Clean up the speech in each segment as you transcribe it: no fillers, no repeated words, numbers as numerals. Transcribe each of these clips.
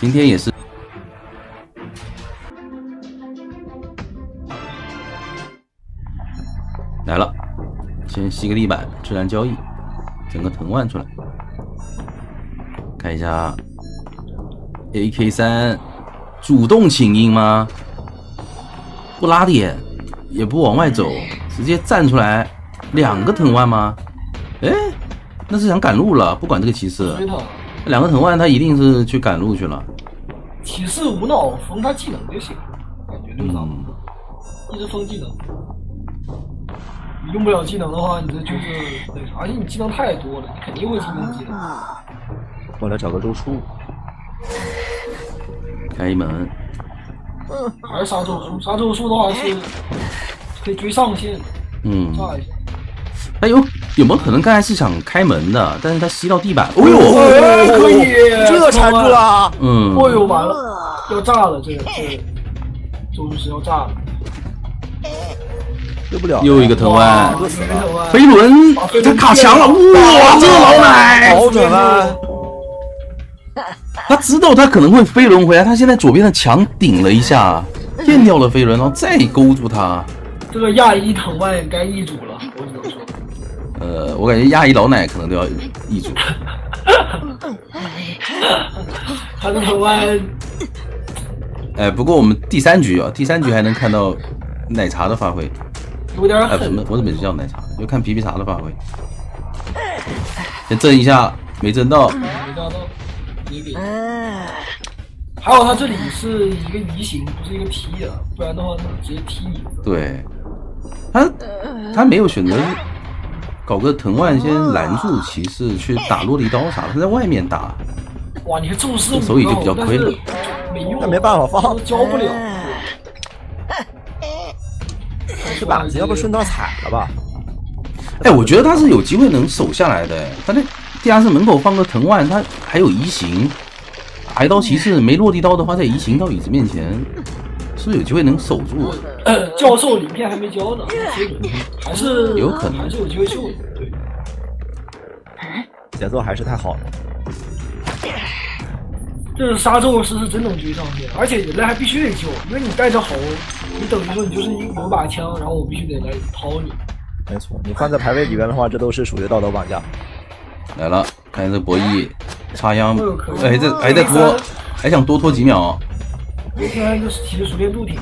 今天也是来了，先吸个地板，自然交易，整个藤蔓出来，看一下 AK3 主动请缨吗？不拉点，也不往外走，直接站出来，2个藤蔓吗？哎，那是想赶路了，不管这个骑士，2个藤蔓他一定是去赶路去了。骑士无脑封他技能就行，感觉就这样，一直封技能。你用不了技能的话，你这就是那啥，而且你技能太多了，你肯定会去用技能。过来找个周出，开门。还是杀咒术，杀咒术的话是可以追上线的。炸一下。他有没有可能刚才是想开门的，但是他吸到地板？哦呦，可以，这个缠住了。哦呦，完了，要炸了，这咒术师要炸了。对不了，又一个藤蔓，飞轮，他卡墙了，哇，这老奶，好准啊！他知道他可能会飞轮回来，他现在左边的墙顶了一下，验掉了飞轮，然后再勾住他。这个亚一藤蔓该易主了，我只能说。我感觉亚一老奶可能都要易主。他的藤蔓，不过我们第3局还能看到奶茶的发挥。有点狠，我怎么叫奶茶？就看皮皮茶的发挥。先震一下，没震到。没炸到，你给。还好他这里是一个移形，不是一个踢啊，不然的话他直接踢你。对，他没有选择搞个藤蔓先拦住骑士去打落地刀啥的，他在外面打。哇，你看宙斯手艺就比较亏了，没用，那没办法放，教不了。这把子要不顺道踩了吧？哎，我觉得他是有机会能守下来的。他在地下室门口放个藤蔓，他还有移形，打一刀骑士没落地刀的话，再移形到椅子面前，是不是有机会能守住？教授鳞片还没交呢，还是有可能，还是有机会秀的。对，节奏还是太好了。这是杀咒师是真能追上去，而且人类还必须得救，因为你带着猴，你等于说你就是有把枪，然后我必须得来掏你。没错，你放在排位里边的话，这都是属于道德绑架。来了，看这博弈，插秧，哎，这还在拖，还想多拖几秒。那天就是其实熟练度挺高。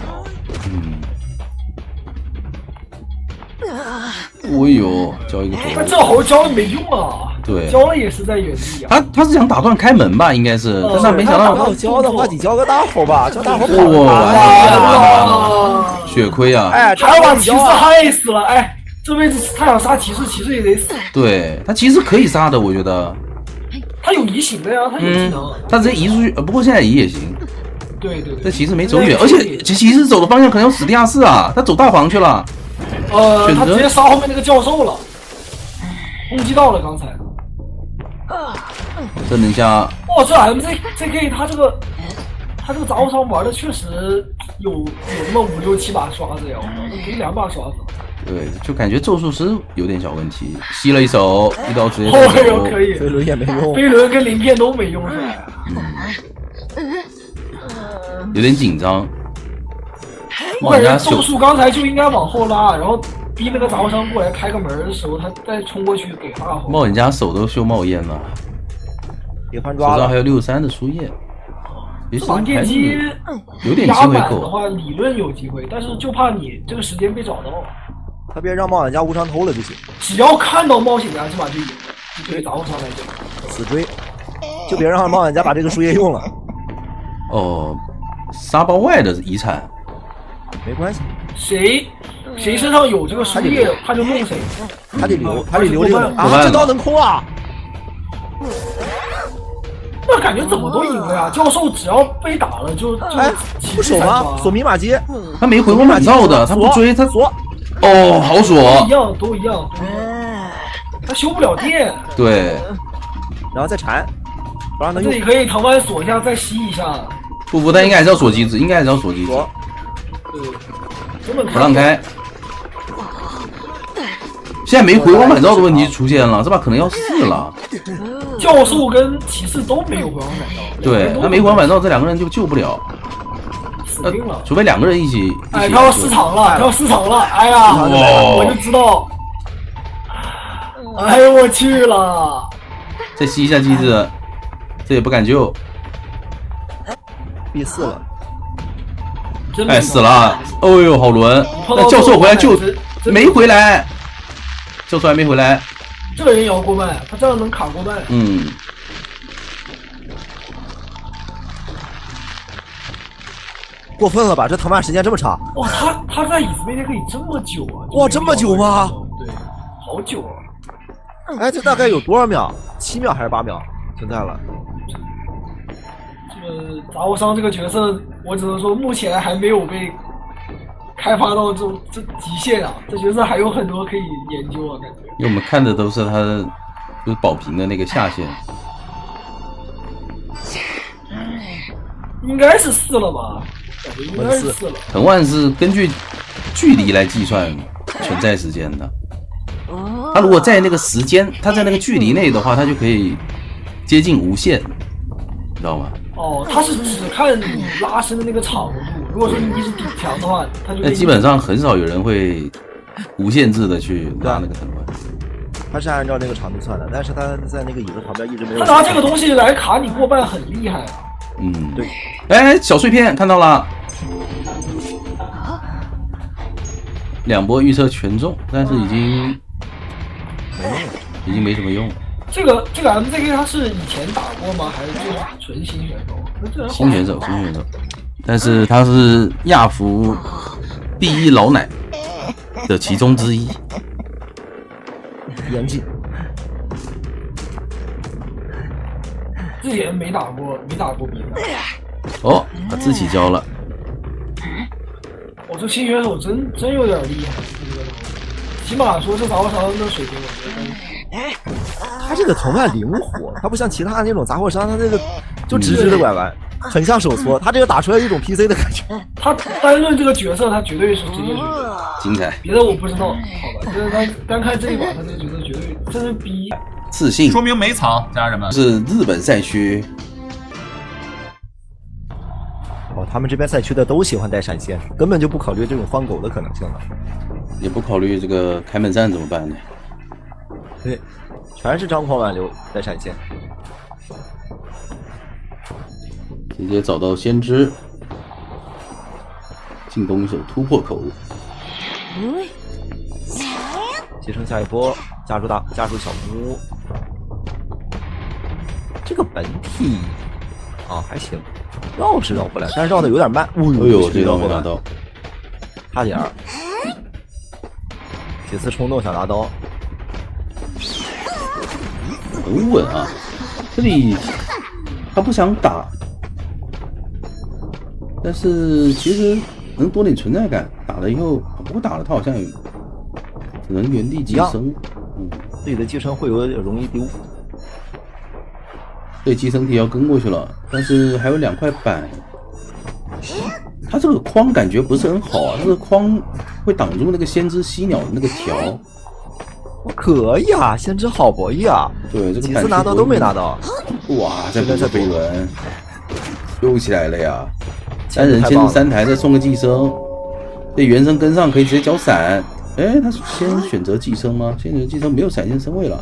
哎呦，交一个猴，但这猴交了没用啊。对，交了也是在原地啊。他是想打断开门吧，应该是，但是没想到。要交的话，你交个大猴吧，交大猴跑。哇，血亏啊！哎，还要把骑士害死了，哎，这辈子他想杀骑士，骑士也得死。对他其实可以杀的，我觉得。他有移形的呀，他有技能。他直接移出去，不过现在移也行。对。这骑士没走远，而且骑士走的方向可能要死地下室啊，他走大房去了。他直接杀后面那个教授了，攻击到了刚才。震一下。哇，这 MZK 他这个杂货商玩的确实有那么5、6、7把刷子呀，给2把刷子。对，就感觉咒术师有点小问题，吸了一手，一刀直接。可以，飞轮也没用，飞轮跟鳞片都没用是吧？有点紧张。我感觉咒术刚才就应该往后拉，然后逼那个杂货商过来开个门的时候，他再冲过去给大号。冒人家手都秀冒烟了，手上还有63的输液。这把电击有点机会够的话，理论有机会，但是就怕你这个时间被找到。他别让冒险家无偿偷了就行。只要看到冒险家，这把就赢。就对杂货商来讲，死追，就别让冒险家把这个输液用了。沙包外的遗产没关系，谁身上有这个输液，他就弄谁。他得留这个啊！这刀能空啊！那感觉怎么都赢了呀？教授只要被打了就不守吗？锁密码机，他没回光返照的，他不追他锁。好锁，都一样。他修不了电。对，然后再缠，不让他用。这里可以藤蔓锁一下，再吸一下。不，他应该还是要锁机制，对，根本不让开。现在没回光返照的问题出现了，这把可能要4了。教授跟骑士都没有回光返照，对，他没回光返照，这2个人就救不了。死定了。除非2个人一起。哎，他要失常了，他要失常了！哎呀，我就知道。哎呦我去了！再吸一下机制，这也不敢救。第4了。哎，死了！哦呦，好轮！那教授回来救，没回来。教授还没回来。这个人也要过麦，他这样能卡过麦。嗯。过分了吧？这藤蔓时间这么长？哇，他在椅子面前可以这么久啊！哇，这么久吗？对，好久啊！哎，这大概有多少秒？7秒还是8秒？存在了。这个杂货商这个角色，我只能说目前还没有被开发到这极限啊！这角色还有很多可以研究啊，感觉。因为我们看的都是他的就是保平的那个下限。应该是4了吧？感觉应该是4了。藤蔓是根据距离来计算存在时间的。他如果在那个时间，他在那个距离内的话，他就可以接近无限，你知道吗？哦，他是只看你拉伸的那个长度。如果说你一直顶墙的话，他就。那基本上很少有人会无限制的去拉那个藤蔓。他是按照那个长度算的，但是他在那个椅子旁边一直没有。他拿这个东西来卡你过半很厉害啊。嗯，对。哎，小碎片看到了。2波预测全中，但是已经没什么用。这个 MZK 他是以前打过吗？还是就是纯新选手？新选手，但是他是亚服第1老奶的其中之一。严谨。之前没打过比赛。哦，他自己交了。我这新选手真有点厉害，起码说这杂货商的水平，我觉得。他这个藤蔓灵活，他不像其他那种杂货商，他那个就直直的拐弯，很像手搓。他这个打出来一种 PC 的感觉。他单论这个角色，他绝对是职业水平。精彩。别的我不知道，好吧，就是他单看这一把，他这个角色绝对真是逼。自信说明没藏，家人们。是日本赛区。哦，他们这边赛区的都喜欢带闪现，根本就不考虑这种放狗的可能性了，也不考虑这个开门战怎么办呢？对，全是张狂挽留带闪现，直接找到先知，进攻一手突破口，继承下一波，加速小屋，这个本体啊还行。绕是绕不来，但是绕的有点慢。哎呦，这刀没拿到，差点儿。几次冲动想拿刀，很稳啊！这里他不想打，但是其实能多点存在感。打了以后，不过打了他好像只能原地寄生。自己的寄生会有点容易丢。对，寄生体要跟过去了，但是还有2块板。他这个框感觉不是很好啊，这个框会挡住那个先知犀鸟的那个条。可以啊，先知好博弈啊！对，这个几次拿到都没拿到。哇，再补个飞轮，又起来了呀！单人先知3台，再送个寄生，这原生跟上可以直接交闪。哎，他先选择寄生吗？先选择寄生没有闪现身位了。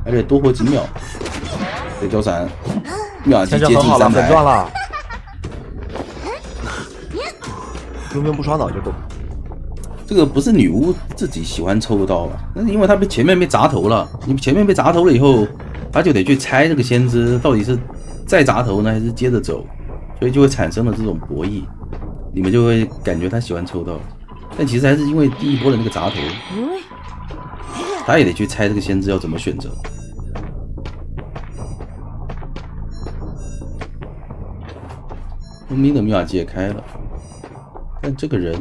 而且多活几秒，得交闪，秒级接近3台，赚了。用兵不烧脑就够。这个不是女巫自己喜欢抽刀吧？那是因为她前面被砸头了。你前面被砸头了以后，她就得去猜这个先知到底是再砸头呢，还是接着走，所以就会产生了这种博弈。你们就会感觉她喜欢抽刀，但其实还是因为第1波的那个砸头。他也得去猜这个先知要怎么选择。明的米亚解开了，但这个人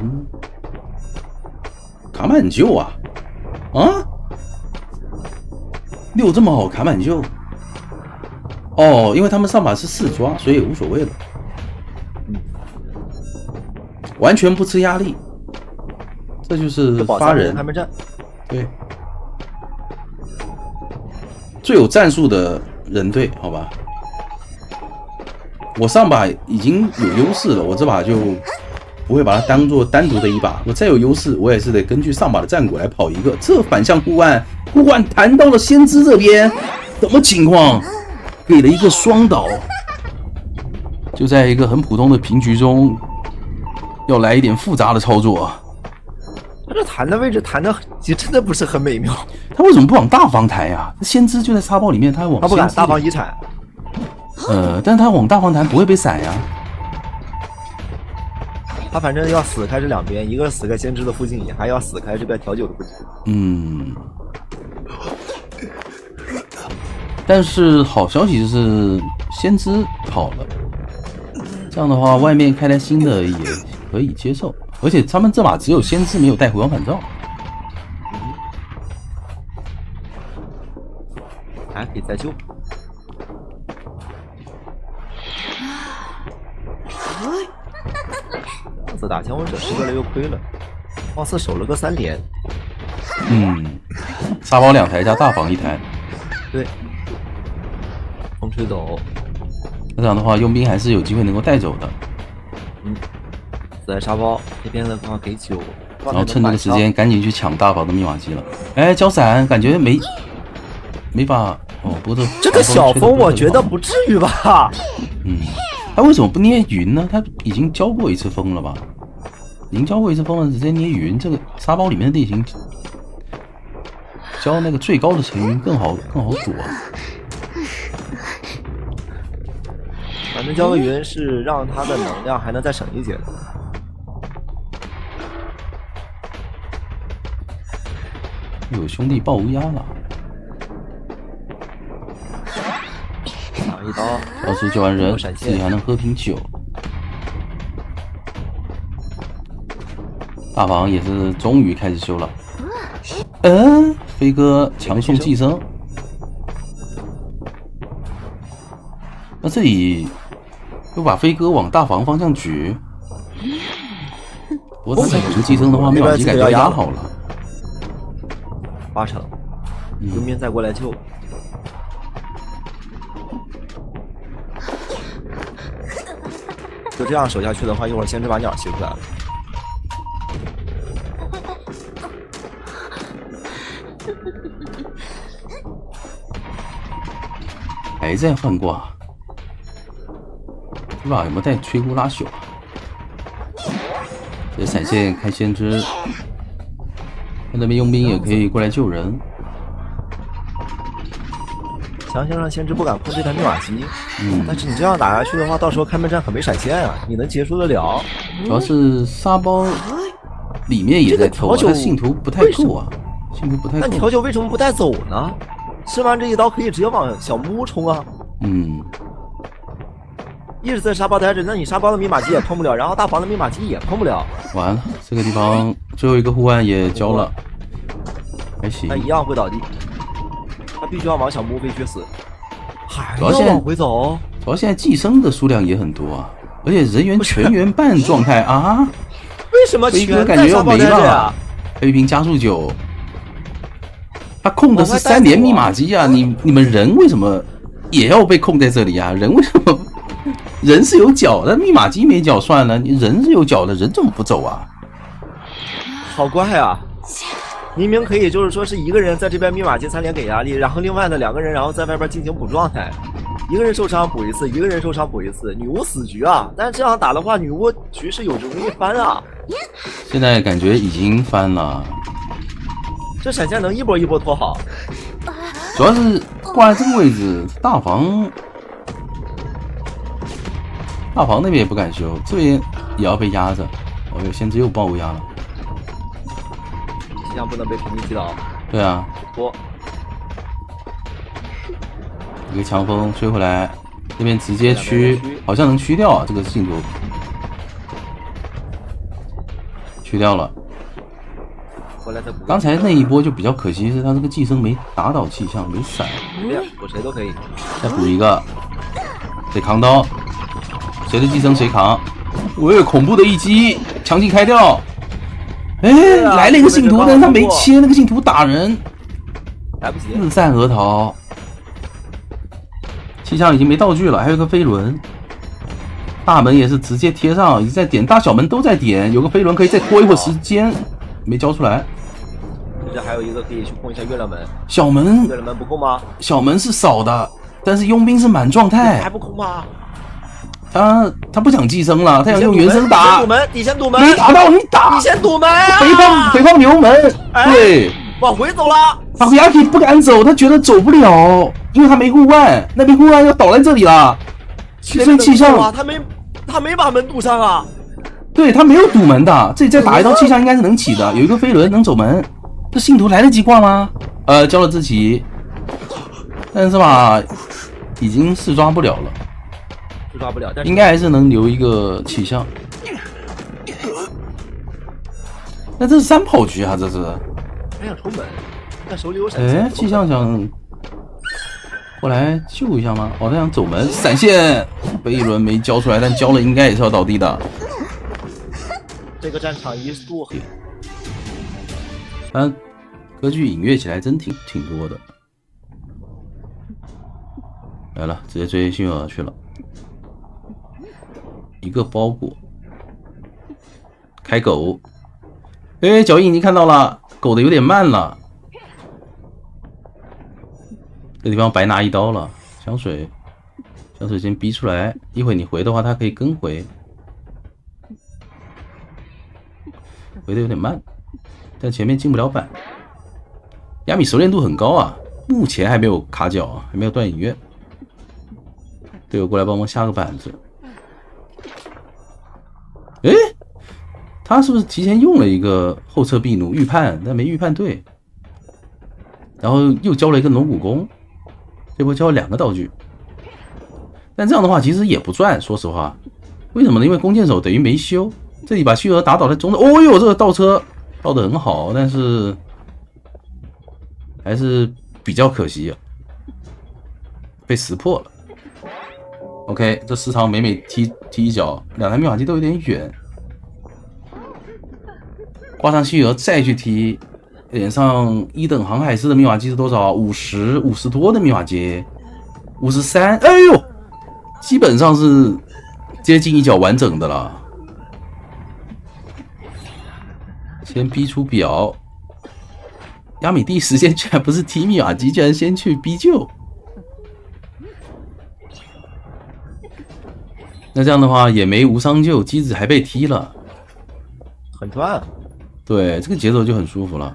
卡满救啊6这么好卡满救哦，因为他们上把是4抓，所以也无所谓了，完全不吃压力，这就是发人。开门战。对，最有战术的人队，好吧。我上把已经有优势了，我这把就不会把它当做单独的一把。我再有优势，我也是得根据上把的战果来跑一个。这反向互换，互换弹到了先知这边，什么情况？给了一个双倒，就在一个很普通的平局中，要来一点复杂的操作。他这弹的位置弹的真的不是很美妙。他为什么不往大房弹呀？先知就在沙包里面，他往他不敢大房遗产。但是他往大房弹不会被闪呀。他反正要死开这两边，一个死开先知的附近，还要死开这边调酒的附近。嗯。但是好消息就是先知跑了，这样的话外面开台新的也可以接受，而且他们这把只有先知没有带回光返照。还可以再救。这打枪我者失败了又亏了，貌似守了个3连。沙包2台加大房1台。对，风吹走。这样的话佣兵还是有机会能够带走的。死在沙包这边的话给9，然后趁这个时间赶紧去抢大房的密码机了。哎，交闪感觉没法哦，不过这个小风我觉得不至于吧。他为什么不捏云呢？他已经交过一次风了吧？已经交过一次风了，直接捏云。这个沙包里面的地形，交那个最高的层云更好躲啊。反正交个云是让他的能量还能再省一些的。有兄弟爆乌鸦了。打一刀，老师救完人，自己还能喝瓶酒。大房也是终于开始修了。飞哥强送寄生。那这里又把飞哥往大房方向举。不过他再补寄生的话，密码机感觉压好了。8成，佣兵再过来救。就这样守下去的话，一会儿先知把鸟吸出来了。还在换挂，这把有没有带摧枯拉朽啊？这闪现开先知，那边佣兵也可以过来救人。强行让先知不敢碰这台密码机，但是你这样打下去的话，到时候开门战可没闪现啊，你能结束得了？主要是沙包里面也在偷，但信徒不太够啊，信徒不太够。那调酒为什么不带走呢？吃完这一刀可以直接往小木屋冲啊！一直在沙包待着，那你沙包的密码机也碰不了，然后大房的密码机也碰不了。完了，这个地方最后一个互换也交了，还行。那一样会倒地，他必须要往小木屋飞去死，还要往回走。主要现在寄生的数量也很多啊，而且人员全员半状态啊！为什么全感觉要没了？还有一瓶加速酒。他控的是3连密码机啊！你们人为什么也要被控在这里啊？人为什么？人是有脚的，密码机没脚算了，你人是有脚的，人怎么不走啊？好怪啊！明明可以就是说是一个人在这边密码机3连给压力，然后另外的2个人然后在外边进行补状态，一个人受伤补一次，一个人受伤补一次，女巫死局啊！但是这样打的话，女巫局是有容易翻啊！现在感觉已经翻了。这闪现能一波一波拖好，主要是挂在这个位置，大房那边也不敢修，这边也要被压着。哦哟，先知又爆乌鸦了，这样不能被平地击倒。对啊，拖一个强风吹回来，这边直接驱，好像能驱掉啊！这个信徒驱掉了。刚才那一波就比较可惜，是他这个寄生没打倒气象，没闪。补谁都可以。再补一个，得扛刀，谁的寄生谁扛。喂，恐怖的一击，强行开掉。哎，来了一个信徒，但是他没切，那个信徒打人，来不及，自散而逃。气象已经没道具了，还有一个飞轮。大门也是直接贴上，已经在点，大小门都在点，有个飞轮可以再拖一会儿时间，没交出来。这还有一个可以去控一下月亮门。小门，月亮门不控吗？小门是少的，但是佣兵是满状态。还不控吗？他不想寄生了，他想用原生打。底线堵门，没打到你打。底线堵门，回放牛门，对，往回走了。塔库亚基不敢走，他觉得走不了，因为他没护腕，那边护腕要倒在这里了。那边气象，他没把门堵上啊。对他没有堵门的，这里再打一刀气象应该是能起的，有一个飞轮能走门。这信徒来得及挂吗？交了自己，但是吧，已经是抓不了了。抓不了，但应该还是能留一个气象。那这是3跑局啊，这是。还想抽门，但手里有闪现。哎，气象想过来救一下吗？哦，他想走门，闪现，飞一轮没交出来，但交了应该也是要倒地的。这个战场一度，歌剧隐跃起来真挺多的。来了，直接追幸运儿去了。一个包裹，开狗，哎，脚印已经看到了，狗的有点慢了，这地方白拿一刀了。香水先逼出来，一会你回的话，它可以跟回，回的有点慢，但前面进不了板。亚米熟练度很高啊，目前还没有卡脚啊，还没有断影月。队友过来帮忙下个板子。诶，他是不是提前用了一个后撤壁弩预判，但没预判对，然后又交了一个龙骨弓，这波交了2个道具，但这样的话其实也不赚，说实话，为什么呢？因为弓箭手等于没修，这里把虚额打倒在中路，哦呦，这个倒车倒得很好，但是还是比较可惜啊，被识破了。OK， 这时长每踢一脚，2台密码机都有点远。挂上希尔再去踢，脸上1等航海师的密码机是多少？50多的密码机，53，哎呦，基本上是接近一脚完整的了。先逼出表，亚米第一时间居然不是踢密码机，居然先去逼救。那这样的话也没无伤救，机子还被踢了，很赚。对，这个节奏就很舒服了，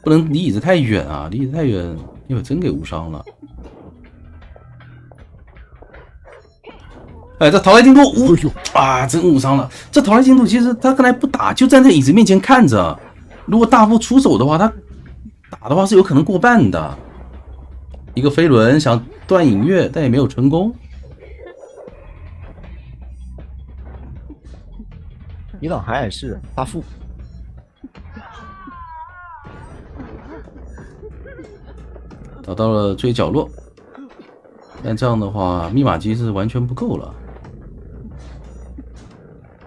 不能离椅子太远啊，离椅子太远一会儿真给无伤了。哎，这淘汰进度真无伤了。这淘汰进度其实他刚才不打，就站在椅子面前看着，如果大夫出手的话，他打的话是有可能过半的。一个飞轮想断影月，但也没有成功。一档海士大副，找到了最角落，但这样的话密码机是完全不够了。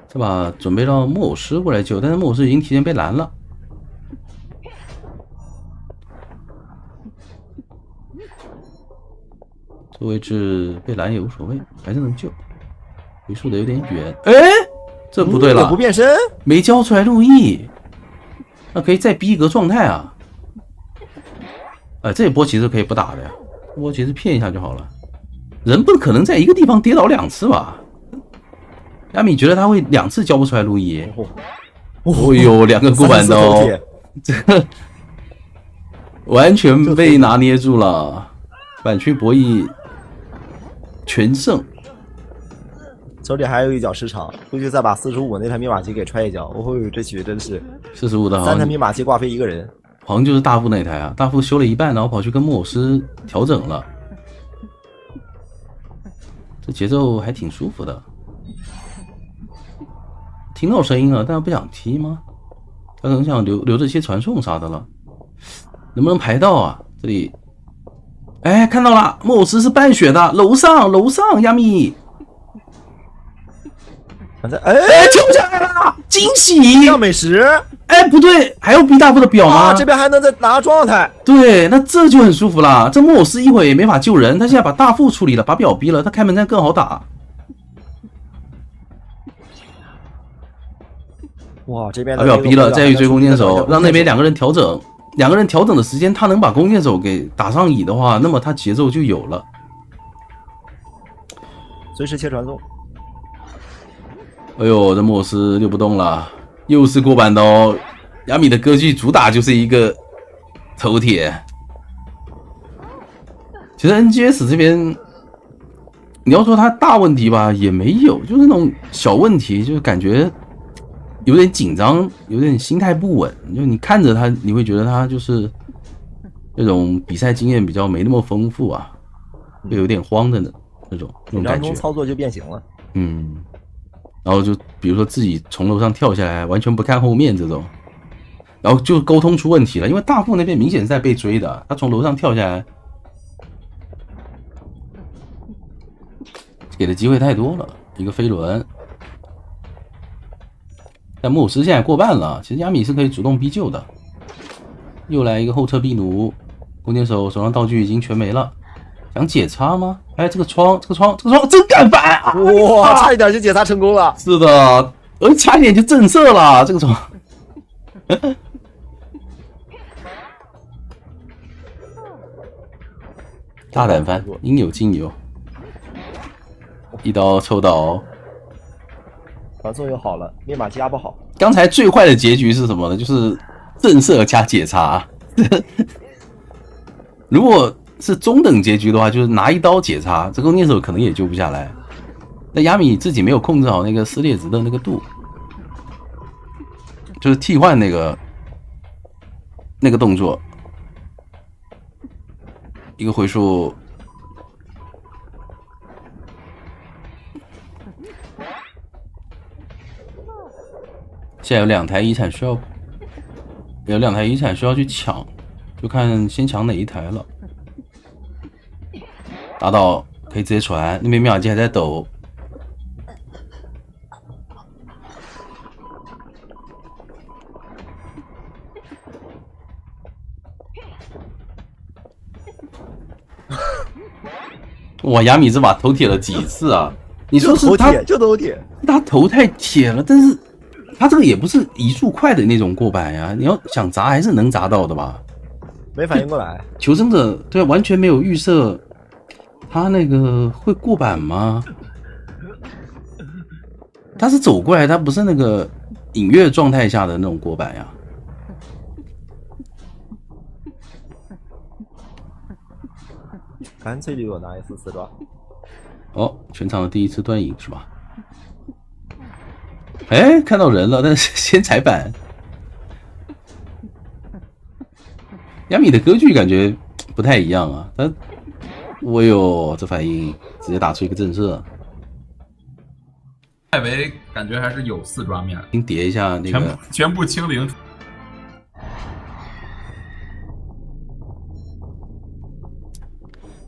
这把准备让木偶师过来救，但是木偶师已经提前被拦了。这位置被拦也无所谓，还是能救。回溯的有点远，哎，这不对了，不变身，没交出来路易，那可以再逼一个状态啊。这一波其实可以不打的呀，这波其实骗一下就好了。人不可能在一个地方跌倒2次吧？亚米觉得他会2次交不出来路易。哦呦，2个过板刀，这个完全被拿捏住了。板区博弈全胜。手里还有一脚失常，出去再把45那台密码机给踹一脚。哦，这局真是45的， 3台密码机挂飞1个人，好像就是大副那台啊。大副修了一半，然后跑去跟木偶师调整了，这节奏还挺舒服的。听到声音了，但是不想踢吗？他可能想留着一些传送啥的了，能不能排到啊？这里，哎，看到了，木偶师是半血的，楼上，亚米。救下来了，惊喜！要美食。哎，不对，还有 B 大夫的表吗？啊，这边还能再拿状态。对，那这就很舒服啦。这莫偶斯一会儿也没法救人，他现在把大副处理了，把表逼了，他开门战更好打。哇，这边把表逼了，再去追弓箭手，让那边两个人调整。两个人调整的时间，他能把弓箭手给打上乙的话，那么他节奏就有了。随时切传送。哎呦，这莫斯溜不动了，又是过板刀。亚米的歌剧主打就是一个头铁。其实 NGS 这边，你要说他大问题吧，也没有，就是那种小问题，就是感觉有点紧张，有点心态不稳。就你看着他，你会觉得他就是那种比赛经验比较没那么丰富啊，会有点慌的那种感觉。操作就变形了。嗯，然后就比如说自己从楼上跳下来，完全不看后面这种，然后就沟通出问题了。因为大副那边明显是在被追的，他从楼上跳下来，给的机会太多了，一个飞轮。但莫偶斯现在过半了，其实亚米是可以主动逼救的。又来一个后撤壁弩，弓箭手手上道具已经全没了，想解插吗？哎，这个窗真敢翻啊！哇，差一点就解插成功了。是的，而差一点就震慑了这个窗。大胆翻，应有尽有，一刀抽倒。传送又好了，密码加不好。刚才最坏的结局是什么呢？就是震慑加解插。如果是中等结局的话，就是拿一刀解插，这弓箭手可能也救不下来。那亚米自己没有控制好那个撕裂值的那个度，就是替换那个动作，一个回数。现在有2台遗产需要，去抢，就看先抢哪一台了。打倒可以直接传，那边密码机还在抖。哇，亚米这把头铁了几次啊？你说是他就头铁，他头太铁了，但是他这个也不是移速快的那种过板呀，你要想砸还是能砸到的吧？没反应过来。求生者对完全没有预设，他那个会过板吗？他是走过来，他不是那个隐跃状态下的那种过板呀。干脆就有拿一次4抓。哦，全场的第一次断影是吧？哎，看到人了，但是先踩板。亚米的歌剧感觉不太一样啊，他，我哟，这反应直接打出一个震慑。外围感觉还是有4抓面，先叠一下那个，全部清零。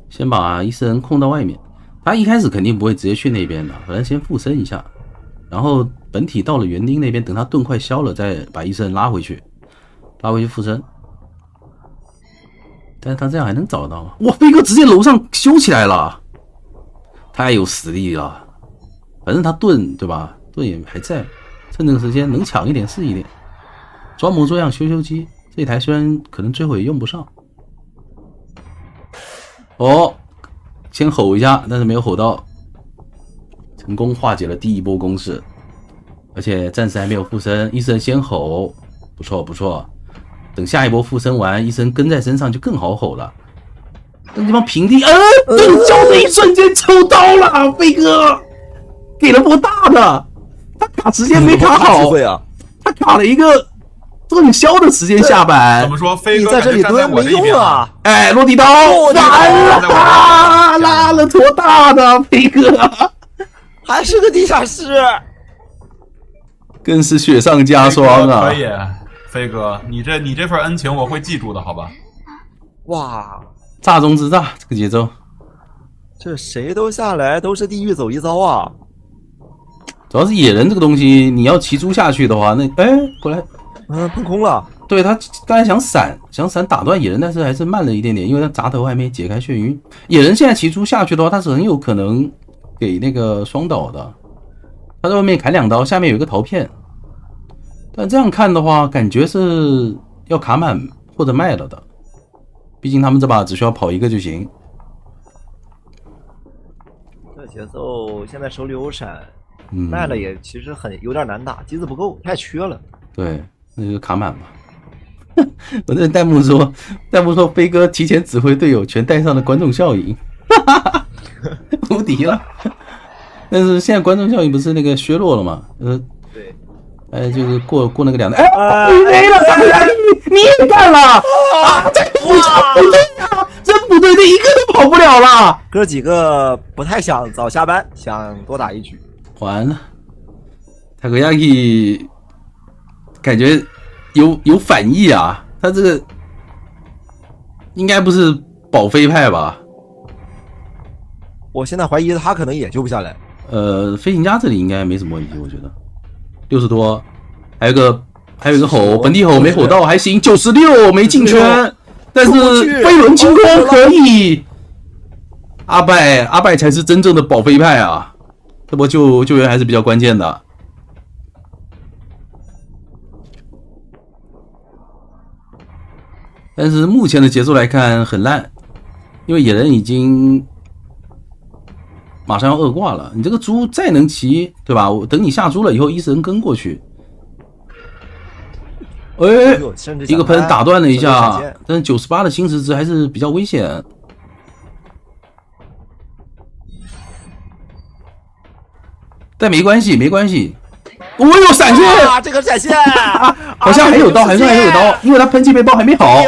先把伊斯恩控到外面，他一开始肯定不会直接去那边的，反正先附身一下，然后本体到了园丁那边，等他盾快消了，再把伊斯恩拉回去附身。但是他这样还能找到吗？哇，飞哥直接楼上修起来了，太有实力了。反正他盾对吧？盾也还在，趁这个时间能抢一点是一点。装模作样修机，这台虽然可能最后也用不上。哦，先吼一下，但是没有吼到，成功化解了第一波攻势，而且暂时还没有附身。医生先吼，不错不错。等下一波附身完，医生跟在身上就更好吼了。那地方平地，钝交的一瞬间抽刀了，飞哥给了波大的，他卡时间没卡好，他卡了一个钝消的时间下板。怎么说？飞哥在这里蹲没用啊！哎，落地刀完了，拉了坨大的，飞哥还是个地下室，更是雪上加霜啊！可以，飞哥，你这份恩情我会记住的，好吧？哇，炸中之炸，这个节奏，这谁都下来都是地狱走一遭啊！主要是野人这个东西，你要骑猪下去的话，那过来，碰空了。对他刚才想闪打断野人，但是还是慢了一点点，因为他闸头还没解开眩晕。野人现在骑猪下去的话，他是很有可能给那个双倒的。他在外面砍2刀，下面有一个陶片，但这样看的话，感觉是要卡满或者卖了的。毕竟他们这把只需要跑1个就行。这节奏现在手里有闪，卖了也其实有点难打，机子不够，太缺了。对，那就卡满吧。我这弹幕说飞哥提前指挥队友全带上了观众效应，无敌了。但是现在观众效应不是那个削弱了吗？对，就是过那个2代，你没了，你也干了啊！这不对啊，真不对，这1个都跑不了了。哥几个不太想早下班，想多打一局。完了，塔克亚基感觉有反意啊，他这个应该不是保飞派吧？我现在怀疑他可能也救不下来。飞行家这里应该没什么问题，我觉得60多，还有一个吼本地吼没吼到还行，96没进圈，但是飞轮清空可以。阿拜才是真正的保飞派啊，这波救援还是比较关键的。但是目前的节奏来看很烂，因为野人已经马上要2挂了，你这个猪再能骑，对吧？我等你下猪了以后，伊神跟过去，一个喷打断了一下，但是98的新石值还是比较危险。但没关系，我有闪现啊！这个闪现好像还有刀，因为他喷气背包还没好，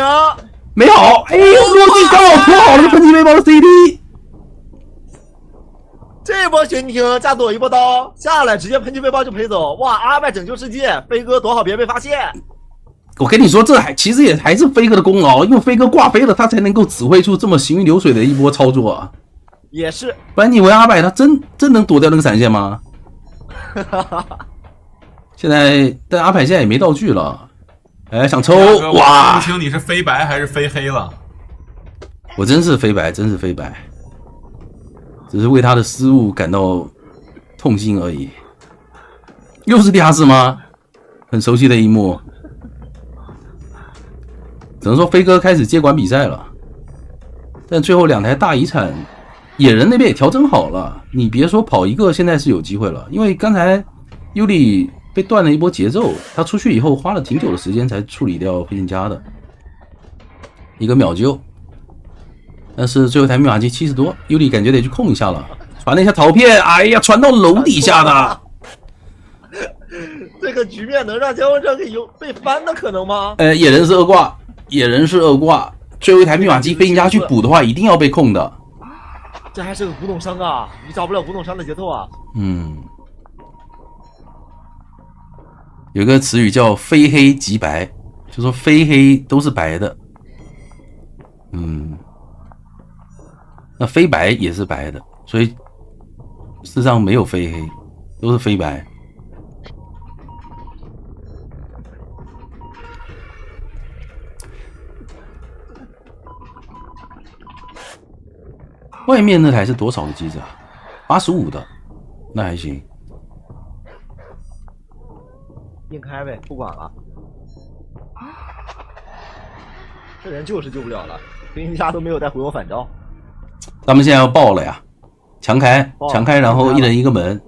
没好。哎呦，落地刚好拖好了个喷气背包的 CD。这波悬停加躲一波刀下来，直接喷气背包就赔走。哇！阿拜拯救世界，飞哥躲好别被发现。我跟你说，这其实也还是飞哥的功劳，因为飞哥挂飞了，他才能够指挥出这么行云流水的一波操作啊。也是，不然你以为阿拜他真能躲掉那个闪现吗？现在，但阿柏现在也没道具了，想抽哇！不清你是飞白还是飞黑了？我真是飞白，只是为他的失误感到痛心而已。又是地下室吗？很熟悉的一幕，只能说飞哥开始接管比赛了。但最后2台大遗产，野人那边也调整好了。你别说跑1个，现在是有机会了，因为刚才尤里被断了一波节奏，他出去以后花了挺久的时间才处理掉飞行家的一个秒救。但是最后一台密码机70多，尤里感觉得去控一下了，传了一下陶片，哎呀，传到楼底下的。这个局面能让交锋车有被翻的可能吗？野人是2挂，最后一台密码机飞行家去补的话，一定要被控的。这还是个古董商啊，你找不了古董商的节奏啊。有个词语叫非黑即白，就说非黑都是白的。那非白也是白的，所以事实上没有非黑，都是非白。外面那台是多少的机子啊？85的，那还行。硬开呗，不管了。这人就是救不了了，飞行家都没有带回我反招。咱们现在要爆了呀，强开，然后一人一个门。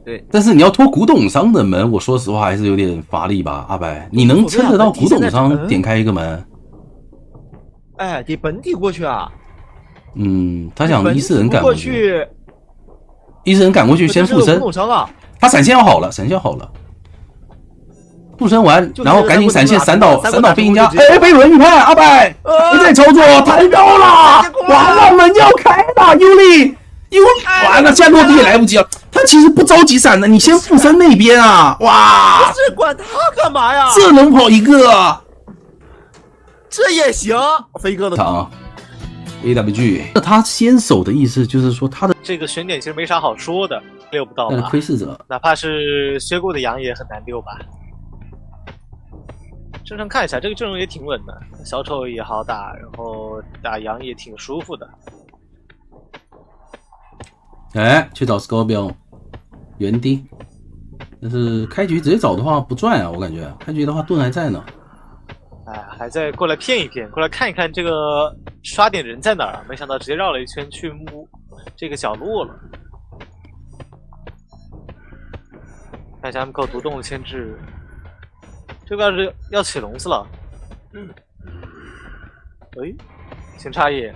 对，但是你要拖古董商的门，我说实话还是有点乏力吧，阿白，你能撑得到古董商点开一个门？得本体过去啊。他想伊斯人赶过去，伊斯人赶过去先附身。古董商啊，他闪现要好了，附身完，然后赶紧闪现闪倒飞行家。飞轮预判，阿白，你在操作太高了，完了门要开了，尤里，完了，现在落地也来不及了。他其实不着急闪的，你先附身那边啊，哇！不是管他干嘛呀？这能跑1个，这也行，飞哥的躺。AWG。那他先手的意思就是说他的这个选点其实没啥好说的，溜不到但是吧？窥视者，哪怕是削过的羊也很难溜吧。正常看一下，这个阵容也挺稳的，小丑也好打，然后打羊也挺舒服的。哎，去找 Scorpion 园丁，但是开局直接找的话不赚啊，我感觉开局的话盾还在呢。哎，还在过来骗一骗，过来看一看这个刷点人在哪儿啊？没想到直接绕了一圈去摸这个角落了。看一下 M 口独栋的牵制，这个是要起笼子了。哎，先插野，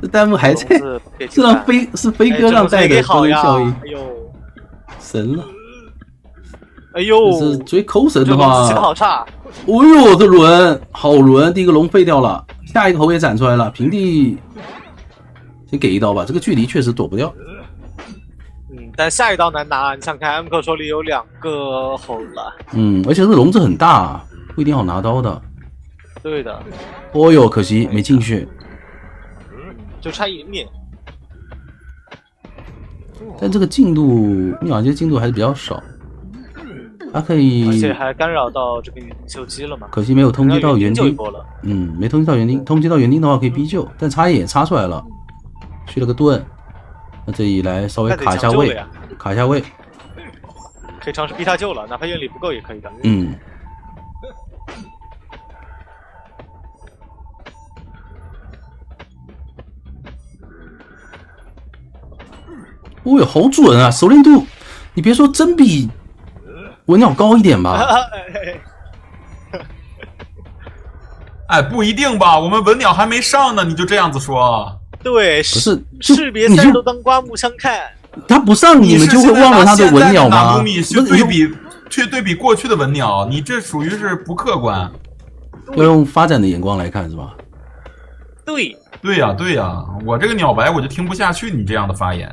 这弹幕还在，笼子别是让飞哥让带的好呀！效应，哎呦，神了！哎呦，就是追抠神这的话，笼子起的好差。哦呦，这轮好轮，第一个龙废掉了，下一个猴也斩出来了，平地先给一刀吧，这个距离确实躲不掉。但下一刀难拿，你想看 M 口手里有2个猴了。而且这个笼子很大，不一定好拿刀的。对的，哦呦，可惜没进去，就差一面。但这个进度密码机进度还是比较少。它可以，而且还干扰到这个园丁秀姬了嘛？可惜没有通缉到园丁。就一波了。没通缉到园丁，通缉到园丁的话可以逼救，但插野插出来了，去了个盾。那这一来稍微卡一下位，卡一下位，可以尝试逼他救了，哪怕愿力不够也可以的。哦哟，好准啊！熟练度，你别说，真比文鸟高一点吧？哎，不一定吧？我们文鸟还没上呢，你就这样子说？对，不是士别三都当刮目相看。他不上，你们就会忘了他的文鸟吗？去对比过去的文鸟，你这属于是不客观。要用发展的眼光来看，是吧？对呀，我这个鸟白我就听不下去你这样的发言。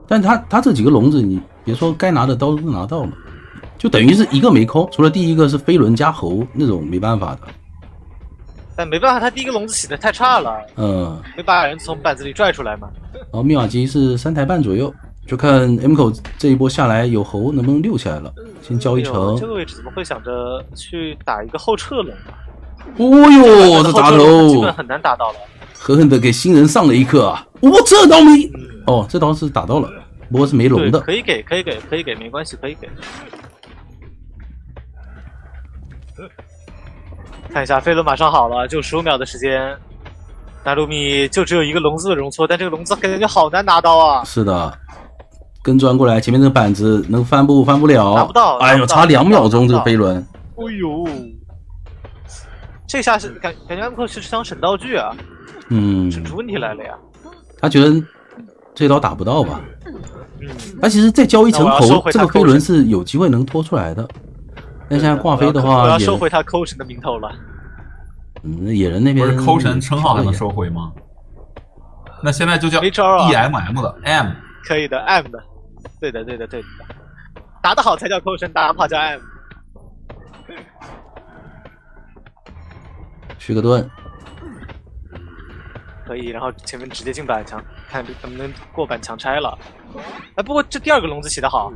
但他这几个笼子，你别说该拿的刀都拿到了，就等于是一个没抠，除了第一个是飞轮加猴那种没办法的。但没办法，他第一个笼子洗的太差了，没把人从板子里拽出来嘛。然后密码机是3台半左右，就看 M 口这一波下来有猴能不能溜起来了。先交一城，这个位置怎么会想着去打一个后撤笼啊？哦呦，这砸头基本很难打到了，狠狠的给新人上了一课啊！这刀没，这刀是打到了，不过是没龙的。可以给，没关系，可以给。看一下飞轮马上好了，就15秒的时间，纳鲁米就只有一个笼子的容错，但这个笼子感觉好难拿到啊！是的，跟转过来，前面这个板子能翻不了？拿不到！哎呦，差2秒钟这个飞轮。哎呦，这下是感觉 M 是想省道具啊，省出问题来了呀。他觉得这刀打不到吧？他其实再交一层头，这个飞轮是有机会能拖出来的。但现在挂飞的话，我要收回他抠神的名头了。野人那边不是抠神称号还能收回吗？那现在就叫 EMM 的 M， 可以的 M 的，对的，打得好才叫抠神，打得不好叫 M。续个盾，可以，然后前面直接进板墙，看能不能过板墙拆了。哎，不过这第2个笼子起得好，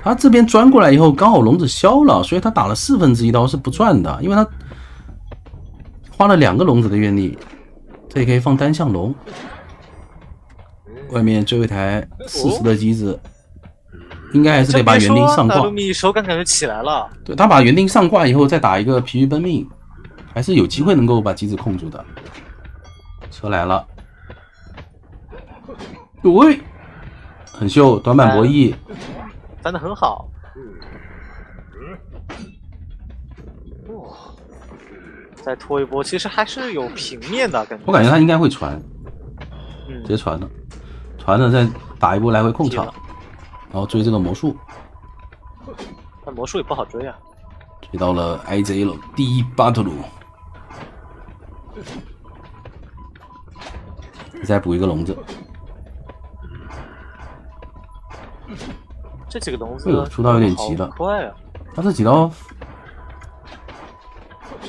他这边钻过来以后，刚好笼子消了，所以他打了1/4刀是不赚的，因为他花了2个笼子的愿力，这也可以放单向笼。外面最后一台40的机子，应该还是得把园丁上挂。纳鲁米手感觉起来了，对，他把园丁上挂以后，再打一个疲于奔命，还是有机会能够把机子控住的。车来了，对，很秀，短板博弈，翻得很好。再拖一波，其实还是有平面的感觉。我感觉他应该会传，直接传了，传了再打一波来回控场，然后追这个魔术。但魔术也不好追啊。追到了 IJ 了，第一 battle。再补一个笼子。这几个笼子，出刀有点急了，快啊！他这几刀，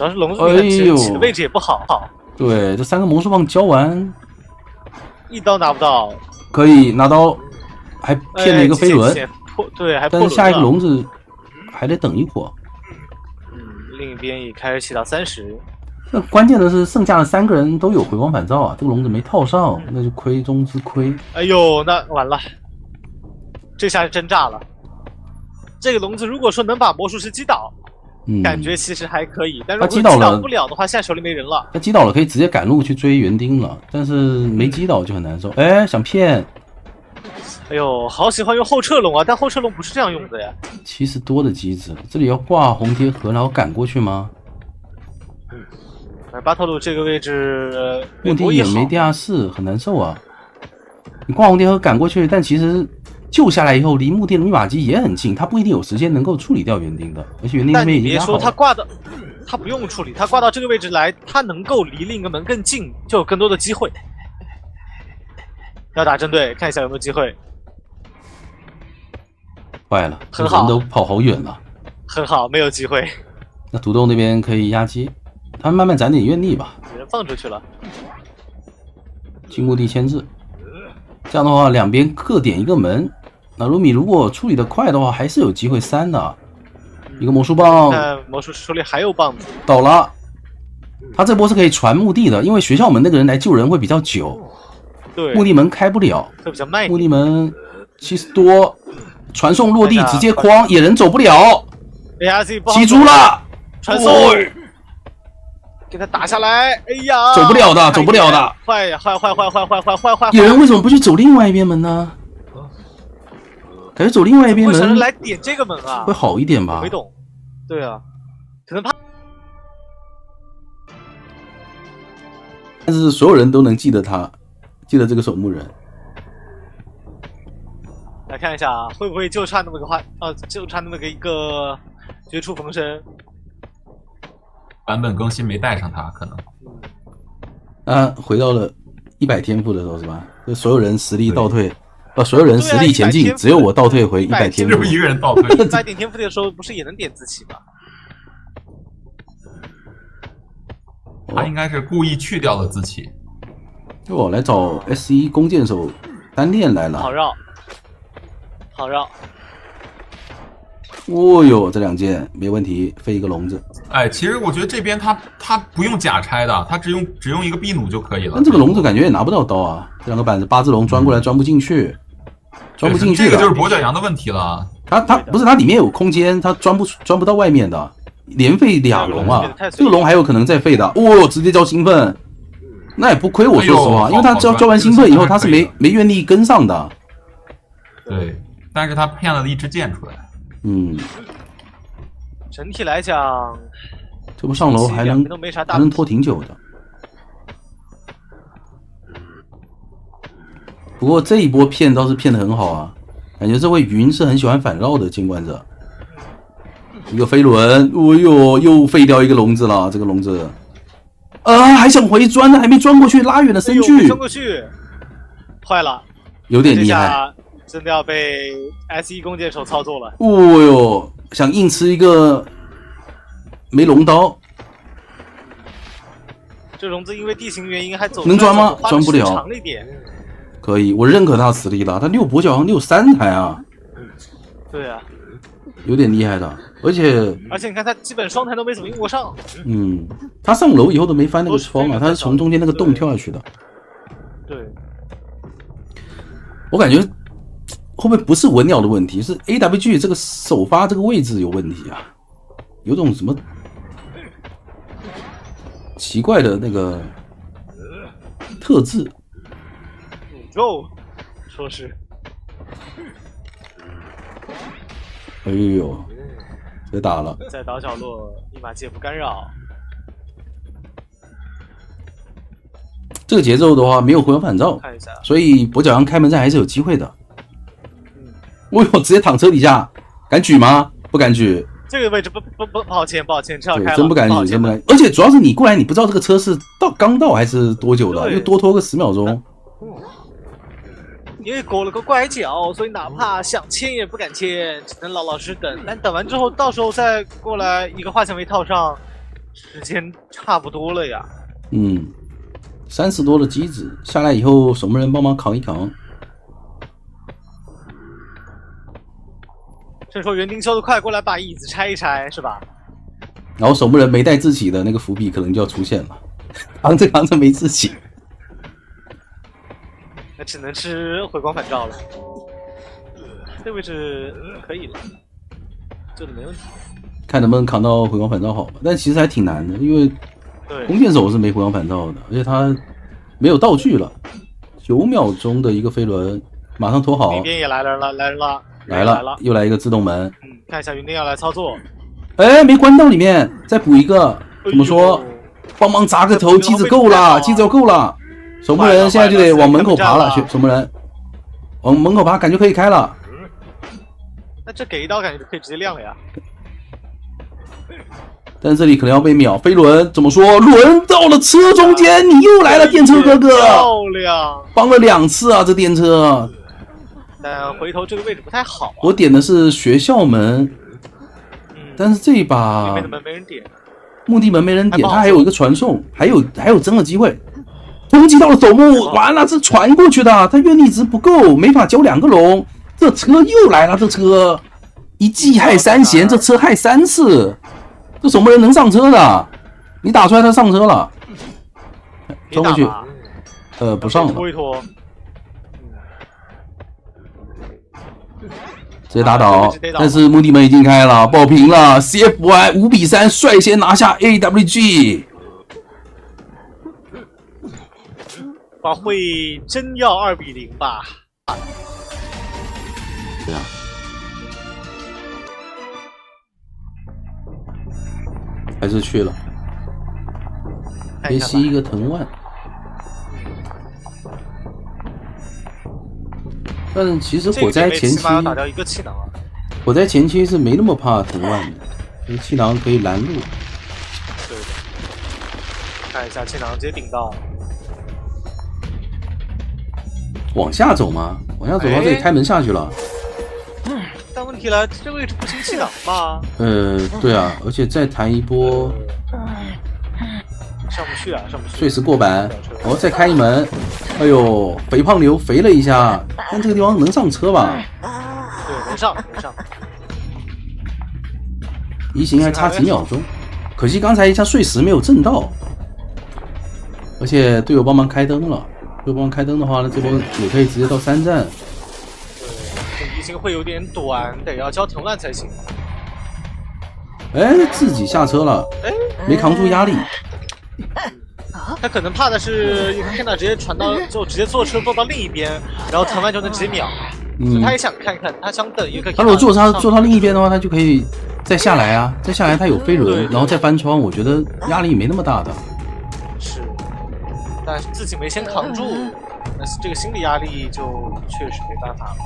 主要是笼子里面起的位置也不好。对，这3个魔术棒交完，一刀拿不到，可以拿刀，还骗了一个飞轮，对，还但是下一个笼子还得等一会儿。另一边也开始起到30。那关键的是，剩下的3个人都有回光返照啊，这个笼子没套上，那就亏中之亏。哎呦，那完了，这下是真炸了。这个笼子如果说能把魔术师击倒，感觉其实还可以，但如果击倒不了的话，现在手里没人了。他击倒了，可以直接赶路去追园丁了，但是没击倒就很难受。哎，想骗！哎呦，好喜欢用后撤龙啊，但后撤龙不是这样用的呀。70多的机子，这里要挂红贴盒，然后赶过去吗？巴特鲁这个位置，目的也没地下室，很难受啊。你挂红贴盒赶过去，但其实救下来以后，离墓地的密码机也很近，他不一定有时间能够处理掉园丁的，而且园丁那边已经压好了。但你别说他挂的，他不用处理，他挂到这个位置来，他能够离另一个门更近，就有更多的机会。要打针对，看一下有没有机会。坏了，很好，人都跑好远了。很好，没有机会。那土豆那边可以压机，他们慢慢攒点愿力吧。人放出去了，进墓地牵制。这样的话，两边各点一个门。那卢米如果处理的快的话，还是有机会3的。一个魔术棒，但魔术师手里还有棒子，倒了。他这波是可以传墓地的，因为学校门那个人来救人会比较久。对，墓地门开不了，会比较慢一点。墓地门70多，传送落地直接框，野人走不了。击住了，传送，给他打下来。哎呀，走不了的，走不了的。坏呀，坏！野人为什么不去走另外一边门呢？感觉走另外一边门，为什么来点这个门啊？会好一点吧？没懂。对啊，可能怕。但是所有人都能记得他，记得这个守墓人。来看一下啊，会不会就差那么个就差那么一个绝处逢生。版本更新没带上他，可能。回到了100天赋的时候是吧？就所有人实力倒退，所有人实力前进，只有我倒退回100天赋。只有一个人倒退。100点天赋的时候不是也能点自起吗？他应该是故意去掉了自起。哦，来找 S1 弓箭手单练来了。好绕。哦哟，这2件没问题，飞一个笼子。哎，其实我觉得这边他不用假拆的，他只用一个壁弩就可以了。但这个笼子感觉也拿不到刀啊，这2个板子8只龙钻过来钻不进去，钻不进去的。这个就是跛脚羊的问题了。它不是它里面有空间，它钻不到外面的，连废2龙啊，这个龙还有可能再废的。哦，直接交兴奋，那也不亏我说实话，因为他交完兴奋以后他是没愿力跟上的。对，但是他骗了一支箭出来。整体来讲，这不上楼还能拖挺久的。不过这一波骗倒是骗得很好啊，感觉这位云是很喜欢反绕的监管者。一个飞轮，哦呦，又废掉一个笼子了，这个笼子。还想回钻呢，还没钻过去，拉远了身距。钻过去，坏了，有点厉害。真的要被 S1 弓箭手操作了。哦呦，想硬吃一个没龙刀。这笼子因为地形原因还走能钻吗？钻不了。长了一点。可以，我认可他实力了。他6跛脚好像3台啊。对啊，有点厉害的，而且你看他基本双台都没怎么用过上。他上楼以后都没翻那个窗啊，他是从中间那个洞跳下去的。对，我感觉会不会不是文鸟的问题，是 AWG 这个首发这个位置有问题啊？有种什么奇怪的那个特质。诅咒，说是。哎呦，别打了！在岛角落，密码界不干扰。这个节奏的话，没有回光返照，所以跛脚羊开门战还是有机会的。我有直接躺车底下，敢举吗？不敢举。这个位置不，抱歉，这要开了。真不敢举，真不敢。而且主要是你过来，你不知道这个车是刚到还是多久的，又多拖个10秒钟。因为裹了个拐角，所以哪怕想牵也不敢牵，只能老老实等。但等完之后，到时候再过来一个画像没套上，时间差不多了呀。30多的机子下来以后，守门人帮忙扛一扛。这时候园丁修的快过来把椅子拆一拆，是吧？然后守门人没带自己的那个伏笔可能就要出现了，扛着没自己，那只能吃回光返照了。这位置可以的，这里没问题。看能不能扛到回光返照好吧？但其实还挺难的，因为弓箭手是没回光返照的，而且他没有道具了。9秒钟的一个飞轮，马上拖好。那边也来人了，来了，又来一个自动门。看一下园丁要来操作。哎，没关到里面，再补一个。怎么说？帮忙砸个头，机子够了，机子够了。守门人现在就得往门口爬了，守门人往门口爬，感觉可以开了。那这给一刀感觉就可以直接亮了呀。但是这里可能要被秒。飞轮怎么说？轮到了车中间，你又来了，电车哥哥，漂亮，帮了2次啊，这电车。但回头这个位置不太好、啊。我点的是学校门，但是这一把里面的门没人点，墓地门没人点，他还有一个传送，还有争的机会。攻击到了守墓，完了，这传过去的，他愿力值不够，没法交2个龙。这车又来了，这车一记害3弦，这车害3次，这守墓人能上车的？你打出来他上车了，拖过去，不上了。拖一拖。直接打倒，但是墓地门已经开了，爆平了 ，CFY 5比3率先拿下 AWG。把会真要2比0吧？对啊，还是去了，别吸一个藤蔓。但其实火灾前期，打掉一个气囊啊。火灾前期是没那么怕藤蔓的，因为气囊可以拦路。对的，看一下气囊直接顶到。往下走吗？往下走到这里开门下去了。但问题来，这位置不行气囊吧？对啊，而且再弹一波。上不去啊，上不去！碎石过板，再开一门。哎呦，肥胖牛肥了一下，但这个地方能上车吧？对，能上。移形还差几秒钟，可惜刚才一下碎石没有震到，而且队友帮忙开灯了。队友帮忙开灯的话呢，这波也可以直接到3站。对，这移形会有点短，得要交藤蔓才行。哎，自己下车了，没扛住压力。他可能怕的是天哪，直接传到就直接坐车坐到另一边，然后藤蔓就能直接秒。所以他也想看看，他想等一个。他如果坐到另一边的话，他就可以再下来啊，再下来他有飞轮，然后再翻窗，我觉得压力没那么大的。是，但是自己没先扛住，那这个心理压力就确实没办法了。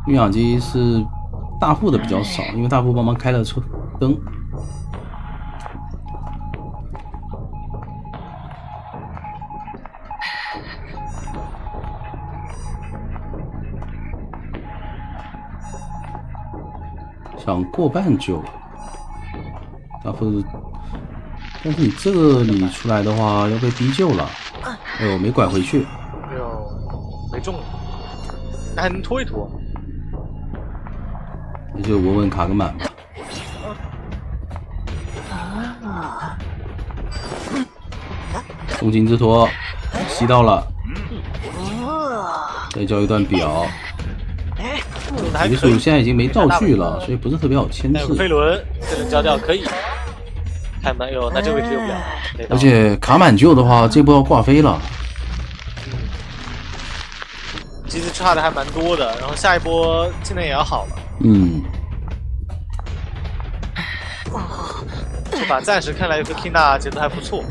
运养机是大副的比较少，因为大副帮忙开了车灯。想过半救，大副，但是你这里出来的话要被逼救了。哎呦，没拐回去。哎呦，没中，那还能拖一拖。那就稳稳卡个满吧。重金之托吸到了，再交一段表。结束现在已经没道具了，所以不是特别好牵制。飞轮这能交掉可以。开门哟，那这位置用不了。而且卡满救的话，这波要挂飞了。机子差的还蛮多的，然后下一波技能也要好了。这把暂时看来有个 Kina 节奏还不错，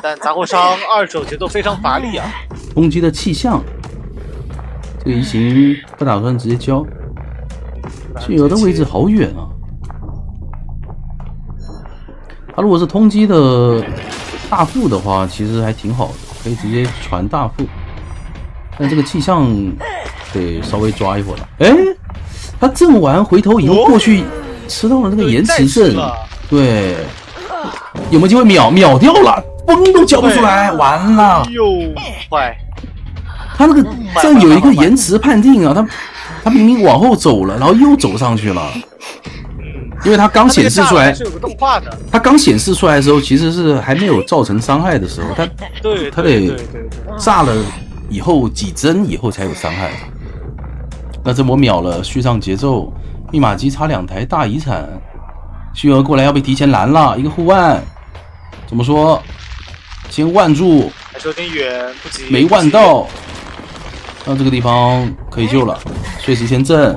但杂货商2手节奏非常乏力啊。攻击的气象。这个移形不打算直接交，这有的位置好远啊！他如果是通缉的大副的话，其实还挺好的，可以直接传大副。但这个气象得稍微抓一会儿了。哎，他震完回头以后过去吃到了那个延迟阵，对，有没有机会秒掉了？崩都交不出来，完了！哟，坏！他那个这有一个延迟判定啊，他明明往后走了，然后又走上去了。因为他刚显示出来，是有个动画的。他刚显示出来的时候，其实是还没有造成伤害的时候，他得炸了以后几帧以后才有伤害。那这么秒了，续上节奏，密码机差2台大遗产，虚儿过来要被提前拦了，一个护腕，怎么说？先腕住，还是有点远，不急，没腕到。那这个地方可以救了，碎石先震，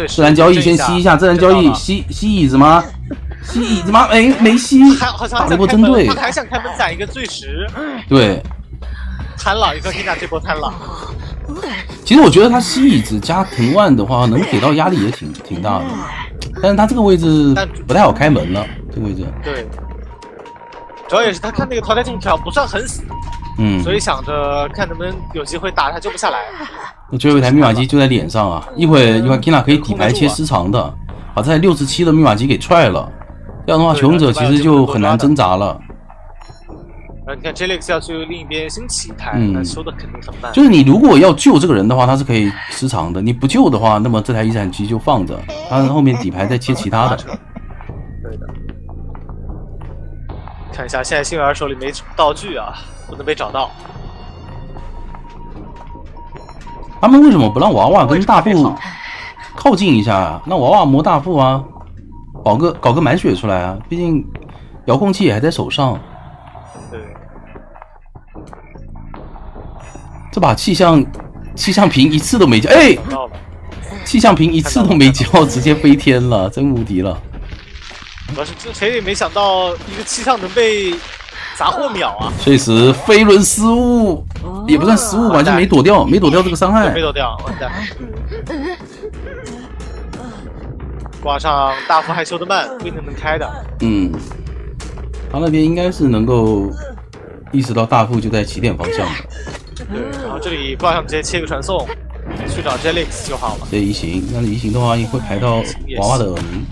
自然交易先吸一下，自然交易吸椅子吗？吸椅子吗？没吸，打了一波针对，他还想开门攒一个碎石，对，贪了一个天甲这波贪了。其实我觉得他吸椅子加藤腕的话，能给到压力也挺大的，但是他这个位置不太好开门了，这个位置。对，主要也是他看那个淘汰进条不算很死。所以想着看能不能有机会打他救不下来。那最后一台密码机就在脸上啊！一会儿 Kina 可以底牌切时长的，把这台67的密码机给踹了。这样的话，求生者其实就很难挣扎了。你看 Jelix 要去另一边新起一台，那修的肯定很慢。就是你如果要救这个人的话，他是可以时长的；你不救的话，那么这台遗产机就放着，他后面底牌再切其他的。对的。看一下，现在幸运儿手里没道具啊。不能被找到。他们为什么不让娃娃跟大副靠近一下啊？让娃娃磨大副啊，搞个满血出来啊！毕竟遥控器也还在手上。对。这把气象瓶一次都没交，气象瓶一次都没交，直接飞天了，真无敌了。主要是这谁也没想到一个气象能被。杂货秒啊！碎石飞轮失误，也不算失误吧，就没躲掉这个伤害。没躲掉，完蛋！挂上大副害羞的慢，未能开的。他那边应该是能够意识到大副就在起点方向的。对，然后这里挂上直接切个传送，去找 Jelix 就好了。这移形，那移形的话也会排到娃娃的耳鸣。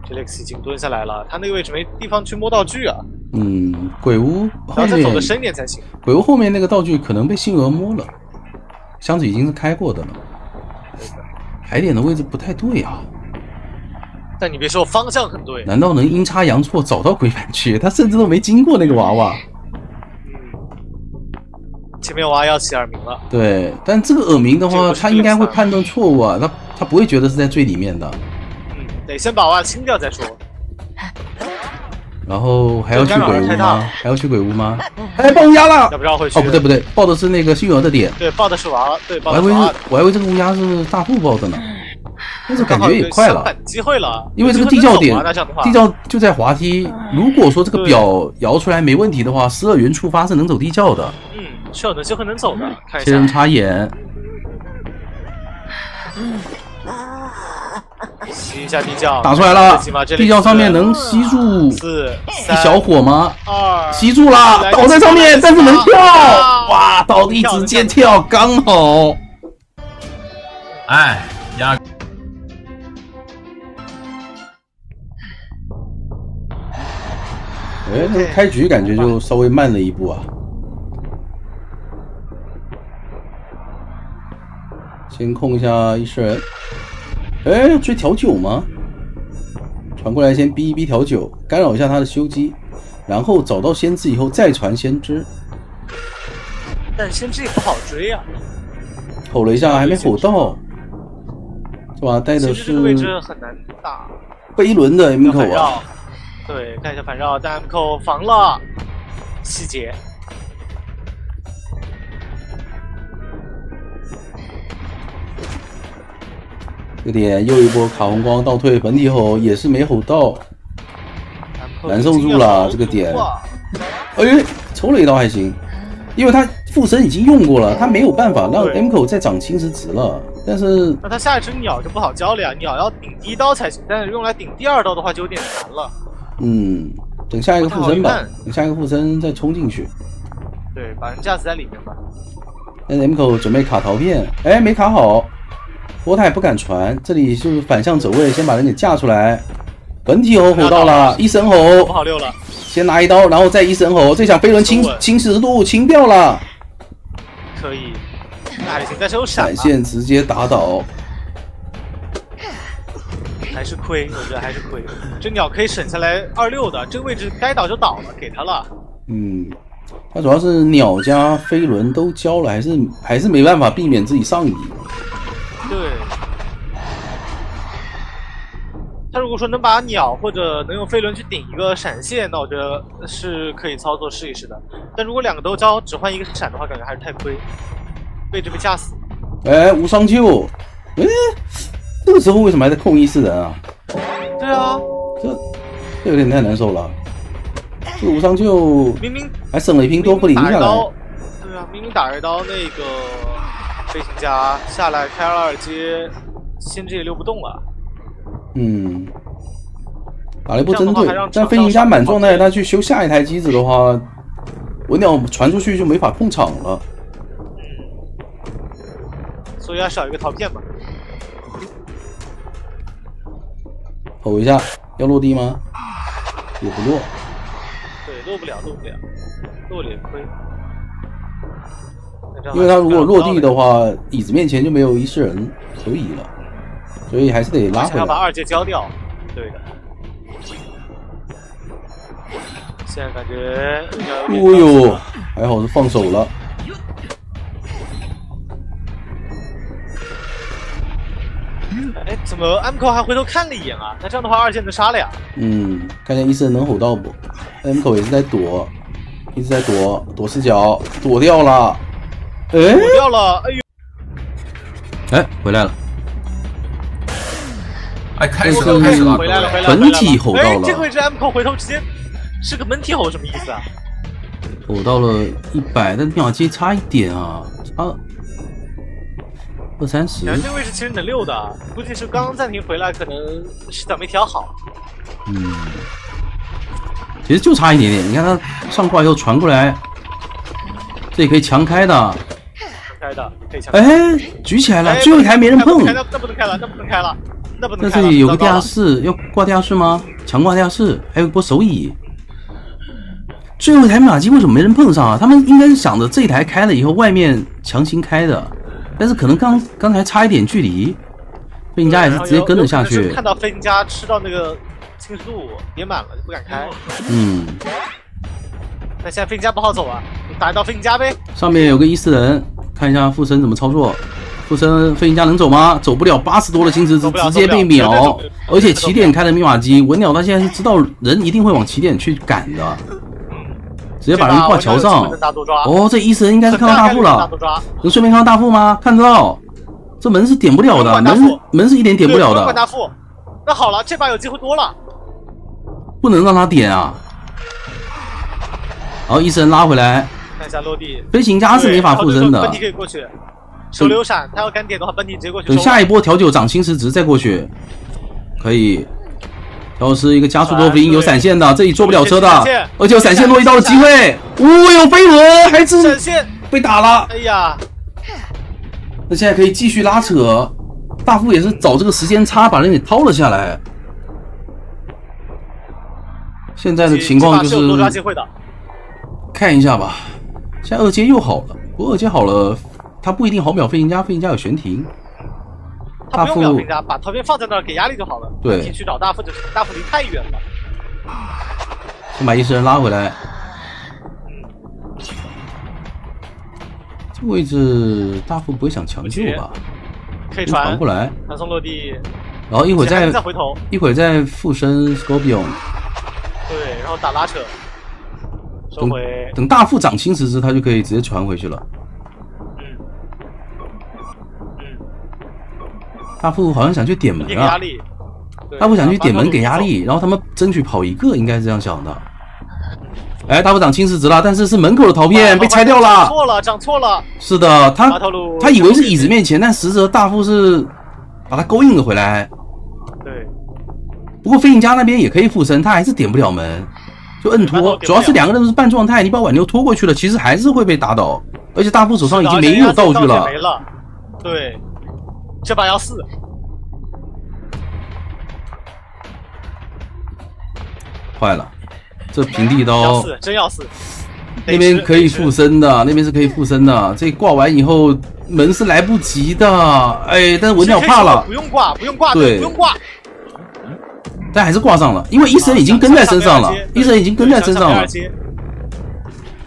Jelix 已经蹲下来了，他那个位置没地方去摸道具啊。鬼屋后面要走得深点才行。鬼屋后面那个道具可能被星娥摸了，箱子已经是开过的了。排点的位置不太对啊。但你别说，方向很对。难道能阴差阳错找到鬼板去？他甚至都没经过那个娃娃。前面娃娃要起耳鸣了。对，但这个耳鸣的话，他应该会判断错误啊，他不会觉得是在最里面的。得先把娃娃清掉再说。然后还要去鬼屋吗？还要去鬼屋吗？爆乌鸦了！要不要回去？不对，爆的是那个星儿的点。对，爆的是娃娃。对，爆的是娃娃。我还以为这个乌鸦是大副爆的呢。但是感觉也快了。机会了。因为这个地窖点，地窖就在滑梯。如果说这个表摇出来没问题的话，12元触发是能走地窖的。是有的机会能走的。看一下。切人插眼。吸一下地窖，打出来了。地窖上面能吸住一小伙吗？吸住了，倒在上面，但是能跳。哇，倒地直接跳，刚好。呀。那个开局感觉就稍微慢了一步啊。先控一下医师人。追调酒吗？传过来先逼一逼调酒，干扰一下他的修机，然后找到先知以后再传先知。但先知也不好追啊。吼了一下还没吼到，是吧？带的是位置很难打。飞轮的 M 口啊。对，看一下反绕，但 M 口防了，细节。这个点又一波卡红光倒退本体吼也是没吼到，难受住了这个点。抽了一刀还行，因为他附身已经用过了，他没有办法让 M 口再长侵蚀值了。但是那他下一只鸟就不好交了呀，鸟要顶第一刀才行，但是用来顶第二刀的话就有点难了。等下一个附身吧，等下一个附身再冲进去。对，把人架死在里面吧。但是 M 口准备卡桃片，没卡好。波太不敢传，这里就是反向走位，先把人给架出来。本体吼吼到了，一声吼，不好溜了。先拿一刀，然后再一声吼，这场飞轮清10度清掉了。可以，那还行，但是有闪现直接打倒。还是亏，我觉得还是亏。这鸟可以省下来26的，这个位置该倒就倒了，给他了。他主要是鸟加飞轮都交了，还是没办法避免自己上移。对。他如果说能把鸟或者能用飞轮去顶一个闪现，那我觉得是可以操作试一试的。但如果2个都交，只换一个闪的话，感觉还是太亏，位置被架死。无伤救，这个时候为什么还在控1-4人啊？对啊，这有点太难受了。这个无伤救明明还省了一瓶多弗林下来。对啊，明明打2刀那个飞行家下来开2阶，先知也溜不动了。打了一波针对，但飞行家满状态，他去修下一台机子的话，文鸟传出去就没法控场了。所以要少一个陶片嘛。吼一下，要落地吗？也不落。对，落不了，落了也亏。因为他如果落地的话，椅子面前就没有1-4人可以了，所以还是得拉回来。要把2阶交掉，对的。现在感觉，还好是放手了。怎么 Amco 还回头看了一眼啊？那这样的话2阶能杀了呀？看见1-4人能吼到不 ？Amco 也是在躲，一直在躲视角，躲掉了。躲掉了，哎呦！回来了。开始了，回来了，本体吼到了。这个位置 Amco 回头直接是个本体吼，什么意思啊？吼到了100，但秒机差一点啊，差20-30。这个位置其实能溜的，估计是刚刚暂停回来，可能视角没调好。其实就差一点点。你看他上挂以后传过来，这也可以强开的。可以强开。举起来了，最后一台没人碰。那不能开了。那这里有个地下室，要挂地下室吗？强挂地下室，还有一波手椅。最后一台密码机为什么没人碰上啊？他们应该是想着这一台开了以后，外面强行开的，但是可能刚才差一点距离，飞行家也是直接跟了下去。看到飞行家吃到那个侵蚀度也满了，就不敢开。那现在飞行家不好走啊，打一刀飞行家呗。上面有个1-4人，看一下附身怎么操作。附身飞行家能走吗？走不了，80多的星驰值直接被秒，而且起点开的密码机，文鸟他现在是知道人一定会往起点去赶的，直接把人挂桥上。这1-4人应该是看到大副了，能顺便看到大副吗？看得到，这门是点不了的，门是一点点不了的。那好了，这把有机会多了，不能让他点啊。然后1-4人拉回来，看一下落地，飞行家是没法附身的。本体可以过去，手里有闪，他要敢点的话，本体直接过去。等下一波调酒涨星驰值再过去，可以。调是一个加速多福音有闪现的，这里坐不了车的，而且有闪现落一刀的机会。有飞轮，还是闪现被打了。哎呀，那现在可以继续拉扯，大副也是找这个时间差把人给掏了下来。现在的情况就是看一下吧，现在2阶又好了，不过2阶好了，他不一定好秒飞行家，飞行家有悬停。他不用秒飞行家，把陶片放在那儿给压力就好了。对，去找大副就大副离太远了。先把1-4人拉回来。这个位置大副不会想强救吧？可以传过来，传送落地，然后一会儿再回头，一会儿再附身 Scorpion。对，然后打拉扯，收回。等大副涨星驰值，他就可以直接传回去了。大副好像想去点门啊，大副想去点门给压力，然后他们争取跑一个，应该是这样想的。大副涨星驰值了，但是是门口的陶片被拆掉了，涨错了。是的，他以为是椅子面前，但实则大副是把他勾引了回来。对。不过飞行家那边也可以附身，他还是点不了门，就摁拖。主要是2个人都是半状态，你把挽牛拖过去了，其实还是会被打倒。而且大副手上已经没有道具了。对。这把要4，坏了，这平地要刀死，真要死。那边可以附身的，那边是可以附身的。这挂完以后门是来不及的，哎，但是文鸟怕了，不用挂，不用挂，对，不用挂。但还是挂上了，因为医生已经跟在身上了，医生已经跟在身上了。直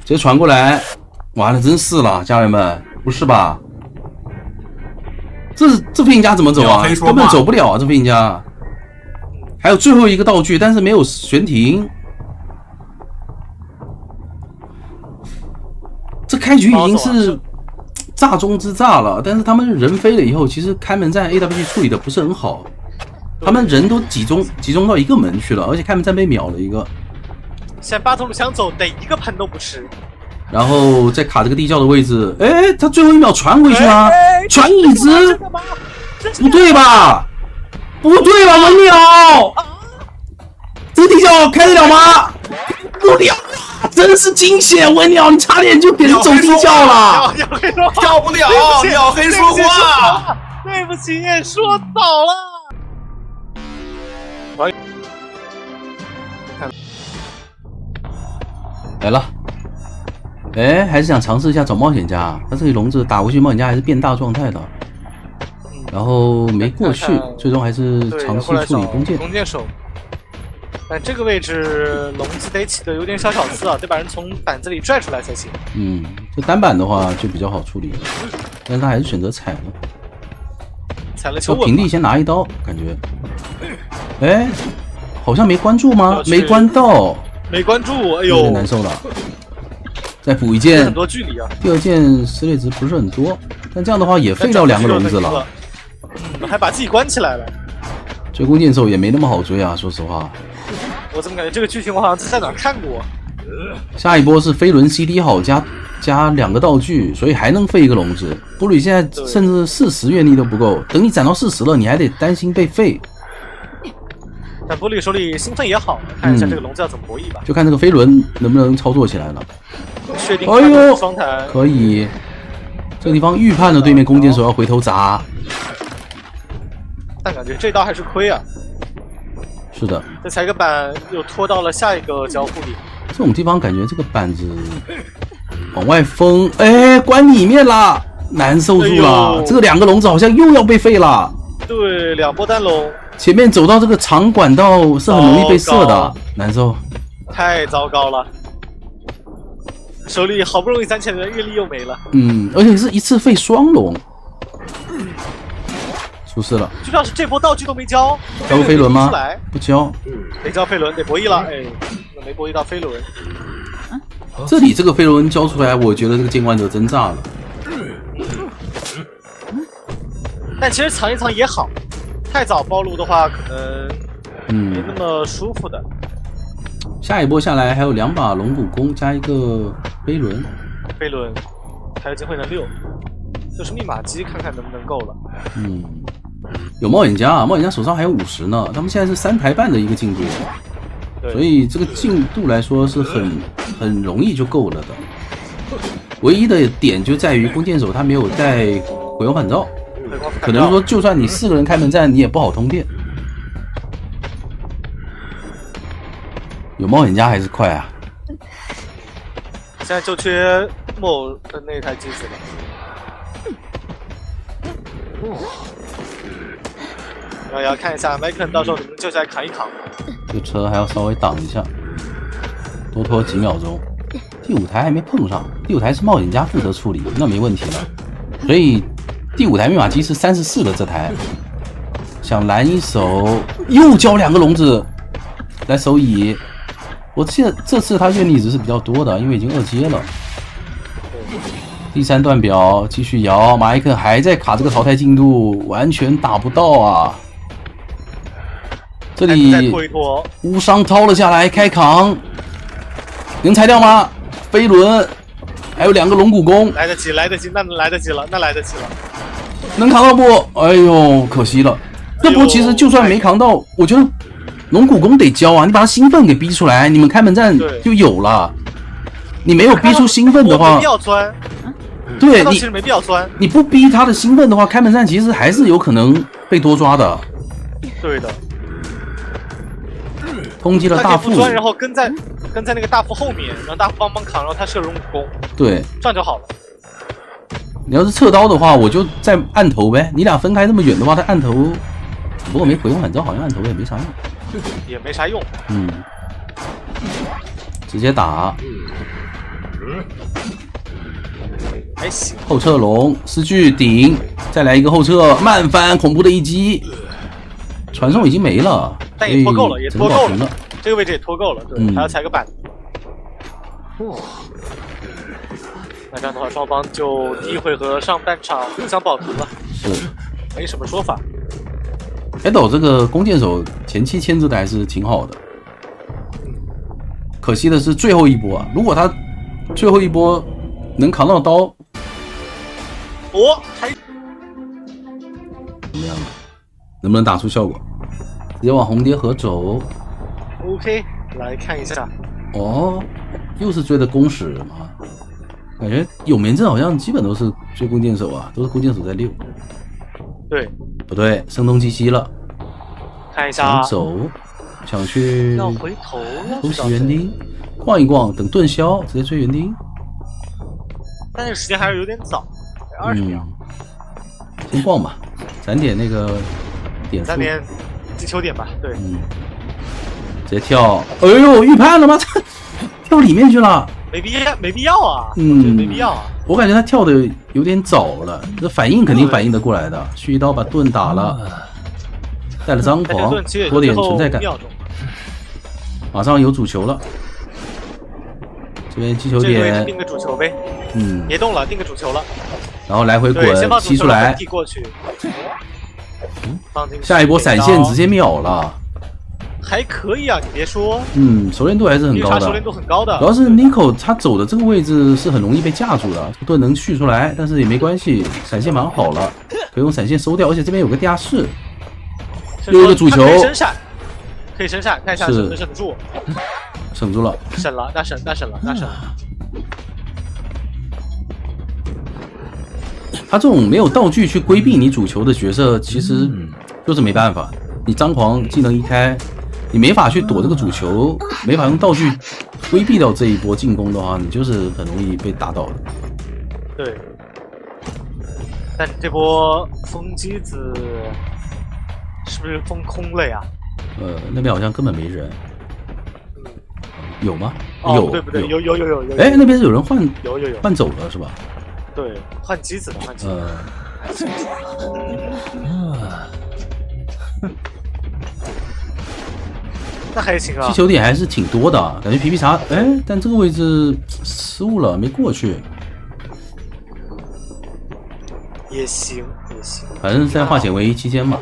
接传过来，完了，真是了，家人们，不是吧？这飞行家怎么走啊？根本走不了啊！这飞行家，还有最后一个道具，但是没有悬停。这开局已经是炸中之炸了，但是他们人飞了以后，其实开门战 AWP 处理的不是很好，他们人都集中到一个门去了，而且开门战被秒了一个。现在巴图鲁想走，得一个盆都不吃。然后再卡这个地窖的位置，哎，他最后一秒传回去了，传椅子，不对吧？不对吧，文鸟，这个地窖开得了吗？不了，真是惊险，文鸟，你差点就给人走地窖了，跳不了，鸟黑说话，对不起，说早了。来了。哎，还是想尝试一下找冒险家。他这个笼子打过去，冒险家还是变大状态的，然后没过去，最终还是尝试处理弓箭手。但这个位置笼子得起的有点小巧思啊，得把人从板子里拽出来才行。这单板的话就比较好处理，但是他还是选择踩了。踩了球稳。平地先拿一刀，感觉。哎，好像没关注吗？没关到。没关注，哎呦，有点难受了。再补一件，很多距离啊。第二件撕裂值不是很多，但这样的话也废掉2个笼子了。还把自己关起来了。追弓箭手也没那么好追啊，说实话。我怎么感觉这个剧情我好像在哪看过？下一波是飞轮 CD 好加2个道具，所以还能废一个笼子。布里现在甚至40阅历都不够，等你攒到40了，你还得担心被废。但布里手里兴奋也好，看一下这个笼子要怎么博弈吧。就看这个飞轮能不能操作起来了。确定双弹可以，这个地方预判了对面弓箭手要回头砸，但感觉这刀还是亏啊。是的，这踩个板又拖到了下一个交互里。这种地方感觉这个板子往外封，哎，关里面了，难受住了。这个2个笼子好像又要被废了。对，2波单笼。前面走到这个长管道是很容易被射的，难受。太糟糕了。手里好不容易攒起来的阅历又没了，而且是一次废双龙，出事了。就像是这波道具都没交，交个飞轮吗？不交，得交飞轮，得博弈了。哎，没博弈到飞轮。这里这个飞轮交出来，我觉得这个监管者真炸了。但其实藏一藏也好，太早暴露的话，可能没那么舒服的。下一波下来还有2把龙骨弓加一个飞轮，还有机会能6，就是密码机看看能不能够了。有冒险家啊，冒险家手上还有50呢，他们现在是3台半的一个进度，所以这个进度来说是很容易就够了的。唯一的点就在于弓箭手他没有带回光返照，可能说就算你4个人开门战，你也不好通电。有冒险家还是快啊！现在就缺木偶的那台机子了。要看一下麦肯到时候能不能救下来扛一扛。这个车还要稍微挡一下，多拖几秒钟。第5台还没碰上，第5台是冒险家负责处理，那没问题了。所以第5台密码机是34的这台，想拦一手，又交2个笼子来手乙。我记得这次他阅历值是比较多的，因为已经2阶了。第3段表继续摇，马伊克还在卡这个淘汰进度，完全打不到啊！这里无伤掏了下来，开扛，能裁掉吗？飞轮，还有2个龙骨弓，来得及，那来得及了，能扛到不？哎呦，可惜了。这波其实就算没扛到，我觉得龙骨弓得交啊！你把他兴奋给逼出来，你们开门战就有了。你没有逼出兴奋的话，没必要钻。对，其实没必要钻。你不逼他的兴奋的话，开门战其实还是有可能被多抓的。对的。通缉了大副，然后跟在那个大副后面，让大副帮忙扛，然后他射人武功。对，这样就好了。你要是侧刀的话，我就在按头呗。你俩分开那么远的话，他按头，不过没回反正好像按头也没啥用，也没啥用。嗯，直接打。还行。后撤龙，失去顶，再来一个后撤慢翻，恐怖的一击。传送已经没了，但也拖够了，也拖够了。这个位置也拖够了，对，还要踩个板。那这样的话，双方就第一回合上半场互相保平了，是，没什么说法。Edo 这个弓箭手前期牵制的还是挺好的，可惜的是最后一波啊，如果他最后一波能扛到刀，还怎么样？能不能打出效果？直接往红蝶河走。OK， 来看一下。哦，又是追的弓矢嘛？感觉永眠阵好像基本都是追弓箭手啊，都是弓箭手在溜。对，不对，声东击西了。看一下，想走，想去要回头，偷袭园丁，逛一逛，等盾消，直接追园丁。但是时间还是有点早，20秒。先逛吧，攒点那个点数。攒点击球点吧，对。直接跳，哎呦，预判了吗？跳里面去了。没必要啊，没必要啊。我感觉他跳的有点早了，这反应肯定反应得过来的。续一刀把盾打了，带了张狂，多点存在感。马上有主球了，这边击球点定个主球呗，别动了，定个主球了，然后来回滚，踢出来，踢过去，下一波闪现直接秒了。还可以啊，你别说，熟练度还是很高的，熟练度很高的。主要是 Nico 他走的这个位置是很容易被架住的，盾能续出来，但是也没关系，闪现蛮好了，可以用闪现收掉，而且这边有个地下室，又一个主球，可以省闪，看一下省不省得住，省住了，省了，那省了。他这种没有道具去规避你主球的角色，其实就是没办法，你张狂技能一开。你没法去躲这个主球，没法用道具规避掉这一波进攻的话，你就是很容易被打倒的。对，但这波风机子是不是封空了呀？那边好像根本没人。有吗？有，对不对？有。哎，那边是有人换，有换走了是吧？对，换机子的，换机子。那还行啊，击球点还是挺多的，感觉皮皮茶，但这个位置失误了，没过去。也行。反正在化险为夷期间嘛。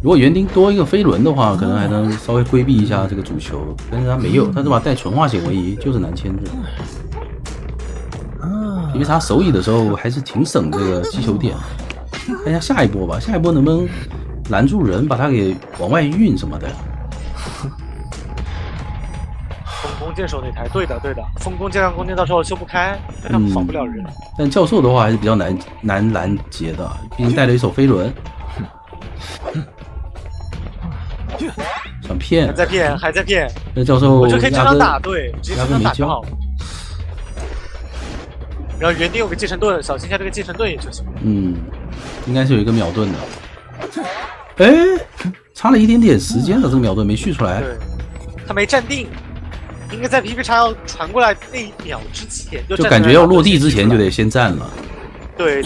如果园丁多一个飞轮的话，可能还能稍微规避一下这个主球，但是他没有，他这把带纯化险为夷，就是难牵制。因为他手椅的时候还是挺省这个击球点，看一下下一波吧，下一波能不能拦住人，把他给往外运什么的。风弓箭手那台，对的，风弓箭上弓箭到时候修不开，他们扫不了人。但教授的话还是比较难拦截的，毕竟带了一手飞轮。想骗，还在骗。那教授我就可以这样打，对，直接这样打就好了。然后园丁有个继承盾，小心一下这个继承盾也就行。应该是有一个秒盾的。差了一点点时间了，这个秒盾没续出来。对，他没站定，应该在皮皮茶要传过来那一秒之前就感觉要落地之前就得先站了。对。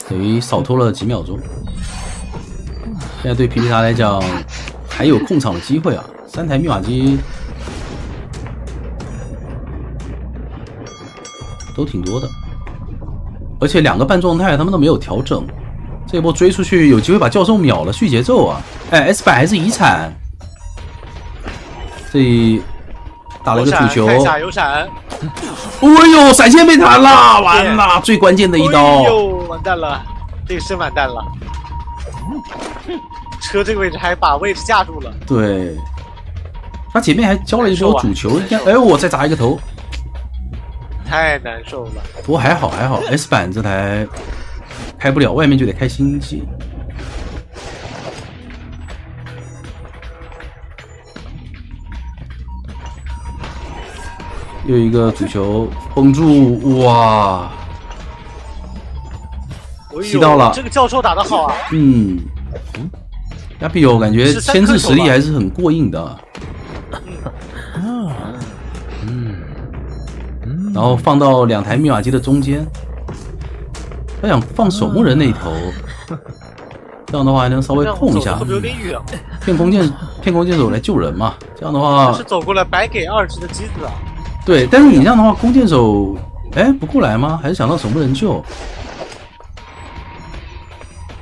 等于少拖了几秒钟。现在对皮皮茶来讲还有控场的机会啊，3台密码机都挺多的，而且2个半状态他们都没有调整，这一波追出去有机会把教授秒了，续节奏啊！S100还是遗产，这里打了一个主球，有闪，哎呦，闪现被弹了，完了，最关键的一刀，哎呦，完蛋了，这个是完蛋了，车这个位置还把位置架住了，对，他前面还交了一波主球，我再砸一个头。太难受了。不过还好，S 版这台开不了，外面就得开新机。又一个主球封住，哇！吸到了，这个教授打得好啊！亚比欧感觉牵制实力还是很过硬的。然后放到2台密码机的中间，他想放守墓人那一头，这样的话还能稍微控一下。会不会有点远？骗弓箭手来救人嘛，这样的话是走过来白给2只的机子啊。对，但是你这样的话，弓箭手不过来吗？还是想让守墓人救？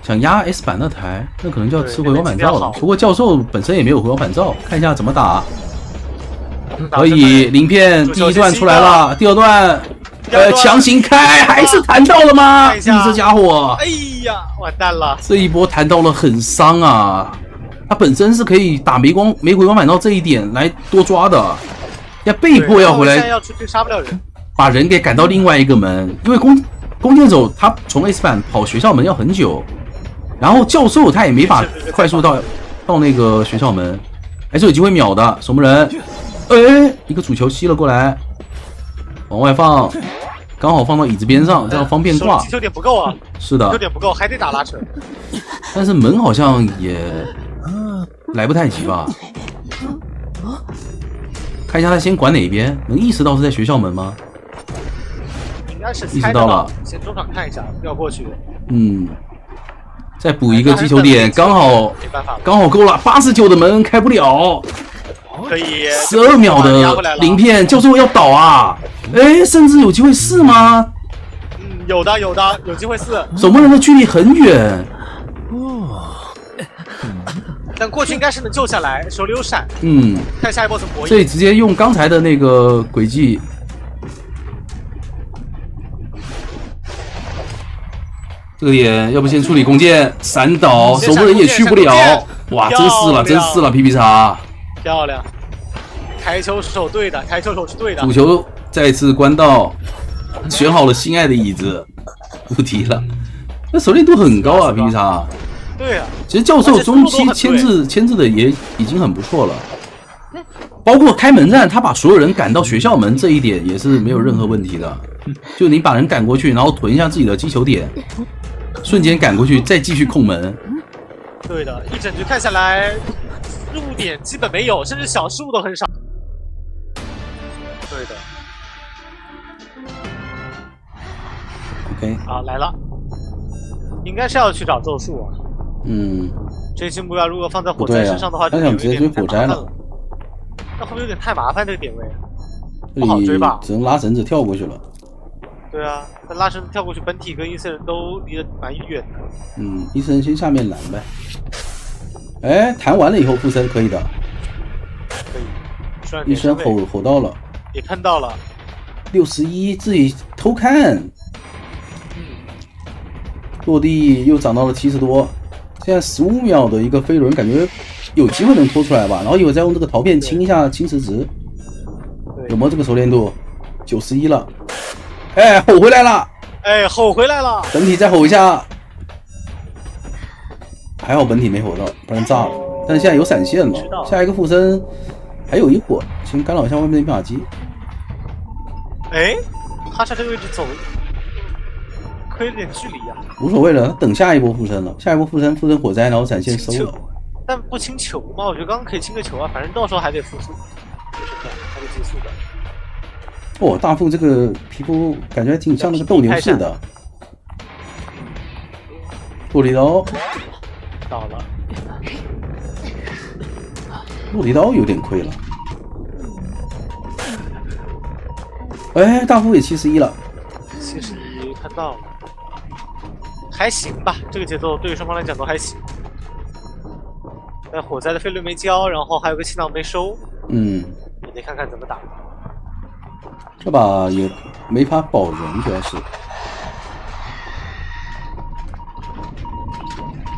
想压 S 版那台，那可能就要吃回光返照了。不过教授本身也没有回光返照，看一下怎么打。可以，鳞片第1段出来了，第2段强行开，还是弹到了吗？你这家伙，哎呀，完蛋了！这一波弹到了很伤啊！他本身是可以打没回光返照这一点来多抓的，要被迫要回来，要出去杀不了人，把人给赶到另外一个门，因为弓箭手他从 S 版跑学校门要很久。然后教授他也没法快速到那个学校门，还是有机会秒的。守墓人，一个主球吸了过来，往外放，刚好放到椅子边上，这样方便挂。击球点不够啊！是的，击球点不够，还得打拉扯。但是门好像也来不太及吧？看一下他先管哪边，能意识到是在学校门吗？应该是意识到了。先中场看一下，不要过去。再补一个击球点，刚好够了。89的门开不了，可以。12秒的鳞片，教授要倒啊！甚至有机会4吗？有的，有机会4。守墓人的距离很远，但过去应该是能救下来，手里有闪。看下一波怎么博弈。所以直接用刚才的那个轨迹。这个点要不先处理弓箭，闪倒，守墓人也去不了。哇，真是了，皮皮叉，漂亮！台球手对的，台球手是对的。主球再次关到，选好了心爱的椅子，无敌了。那熟练度很高啊，皮皮叉。对啊。其实教授中期牵制的也已经很不错了，包括开门战，他把所有人赶到学校门这一点也是没有任何问题的。就你把人赶过去，然后囤一下自己的击球点。瞬间赶过去，再继续控门。对的，一整局看下来，失误点基本没有，甚至小失误都很少。对的。OK。好，来了，应该是要去找咒术啊。这些目标如果放在火灾身上的话，就有点太麻烦了。那会不会有点太麻烦这个点位？不好追吧？只能拉绳子跳过去了。对啊，那拉绳跳过去，本体跟伊森人都离得蛮远的。伊森人先下面拦呗。弹完了以后附身可以的。可以。医生吼到了。也看到了。61自己偷看。落地又涨到了70多，现在15秒的一个飞轮，感觉有机会能拖出来吧。然后一会儿再用这个陶片清一下侵蚀值，有没有这个熟练度？91了。吼回来了！吼回来了！本体再吼一下，还好本体没吼到，不然炸了。但是现在有闪现了，下一个附身还有一会儿，先干扰一下外面的密码机。哈莎这个位置走，亏了点距离啊。无所谓了，他等下一波附身了，下一波附身火灾，然后闪现收了。但不清球嘛，我觉得刚刚可以清个球啊，反正到时候还得复速，还得急速的。大副这个皮肤感觉挺像那个斗牛士的。落地刀倒了，落地刀有点亏了。大副也71了。71看到了，还行吧，这个节奏对于双方来讲都还行。但火灾的飞轮没交，然后还有个气囊没收，也得看看怎么打。这把也没法保人，主要是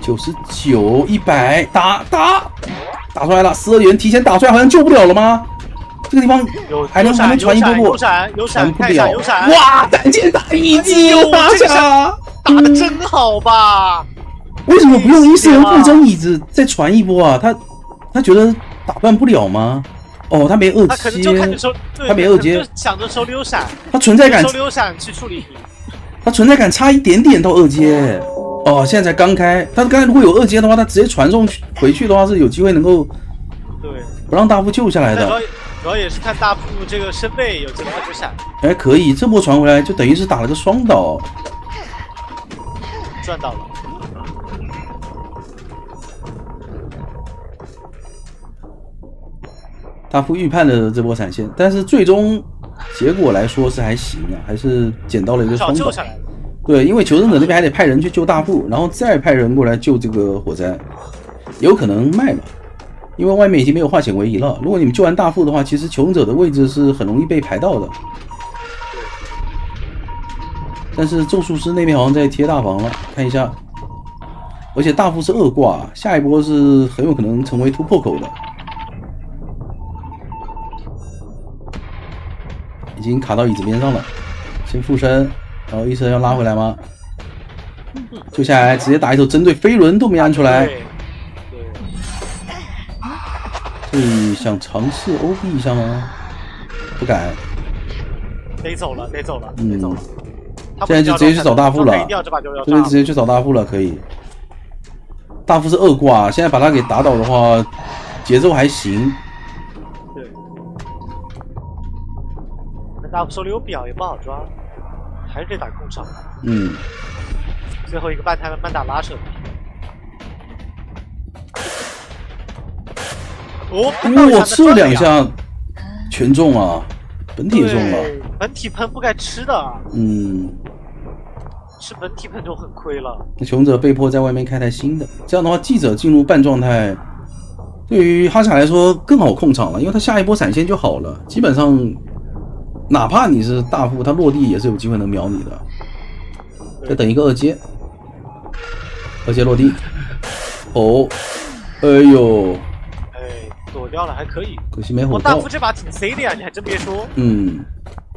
99、100打出来了，12元提前打出来好像救不了了吗？这个地方还能传一波不？有闪，不了。有闪！哇，单剑打一击，大家打的真好吧？为什么不用伊斯人附身椅子再传一波啊？他觉得打断不了吗？哦，他没二阶，他没二阶，想着手里有闪，他存在感，手里有闪去处理。他存在感差一点点到二阶。哦，现在才刚开，他刚才如果有二阶的话，他直接传送回去的话是有机会能够对不让大副救下来的。主要也是看大副这个身位有机会就闪。哎，可以，这波传回来就等于是打了个双倒，赚到了。大副预判的这波闪现，但是最终结果来说是还行啊，还是捡到了一个双倒。对，因为求生者那边还得派人去救大副，然后再派人过来救这个火灾，有可能卖了，因为外面已经没有化险为夷了。如果你们救完大副的话，其实求生者的位置是很容易被排到的。但是咒术师那边好像在贴大房了，看一下，而且大副是2挂，下一波是很有可能成为突破口的。已经卡到椅子边上了，先附身。然后医生要拉回来吗？救下来，直接打一手针对飞轮都没按出来。这里想尝试 OB 一下吗？不敢。得走了。现在就直接去找大副了。这边直接去找大副了，可以。大副是2挂，现在把他给打倒的话，节奏还行。对。那大副手里有表也不好抓。还是得打控场。最后一个半台慢打拉扯。哇，这2下全中啊，本体也中了。本体喷不该吃的。吃本体喷就很亏了。那求生者被迫在外面开台新的，这样的话记者进入半状态，对于哈萨来说更好控场了，因为他下一波闪现就好了，基本上。哪怕你是大副，他落地也是有机会能秒你的。再等一个2阶，2阶落地。哦，哎呦，躲掉了还可以，可惜没火到。大副这把挺 C 的呀，你还真别说。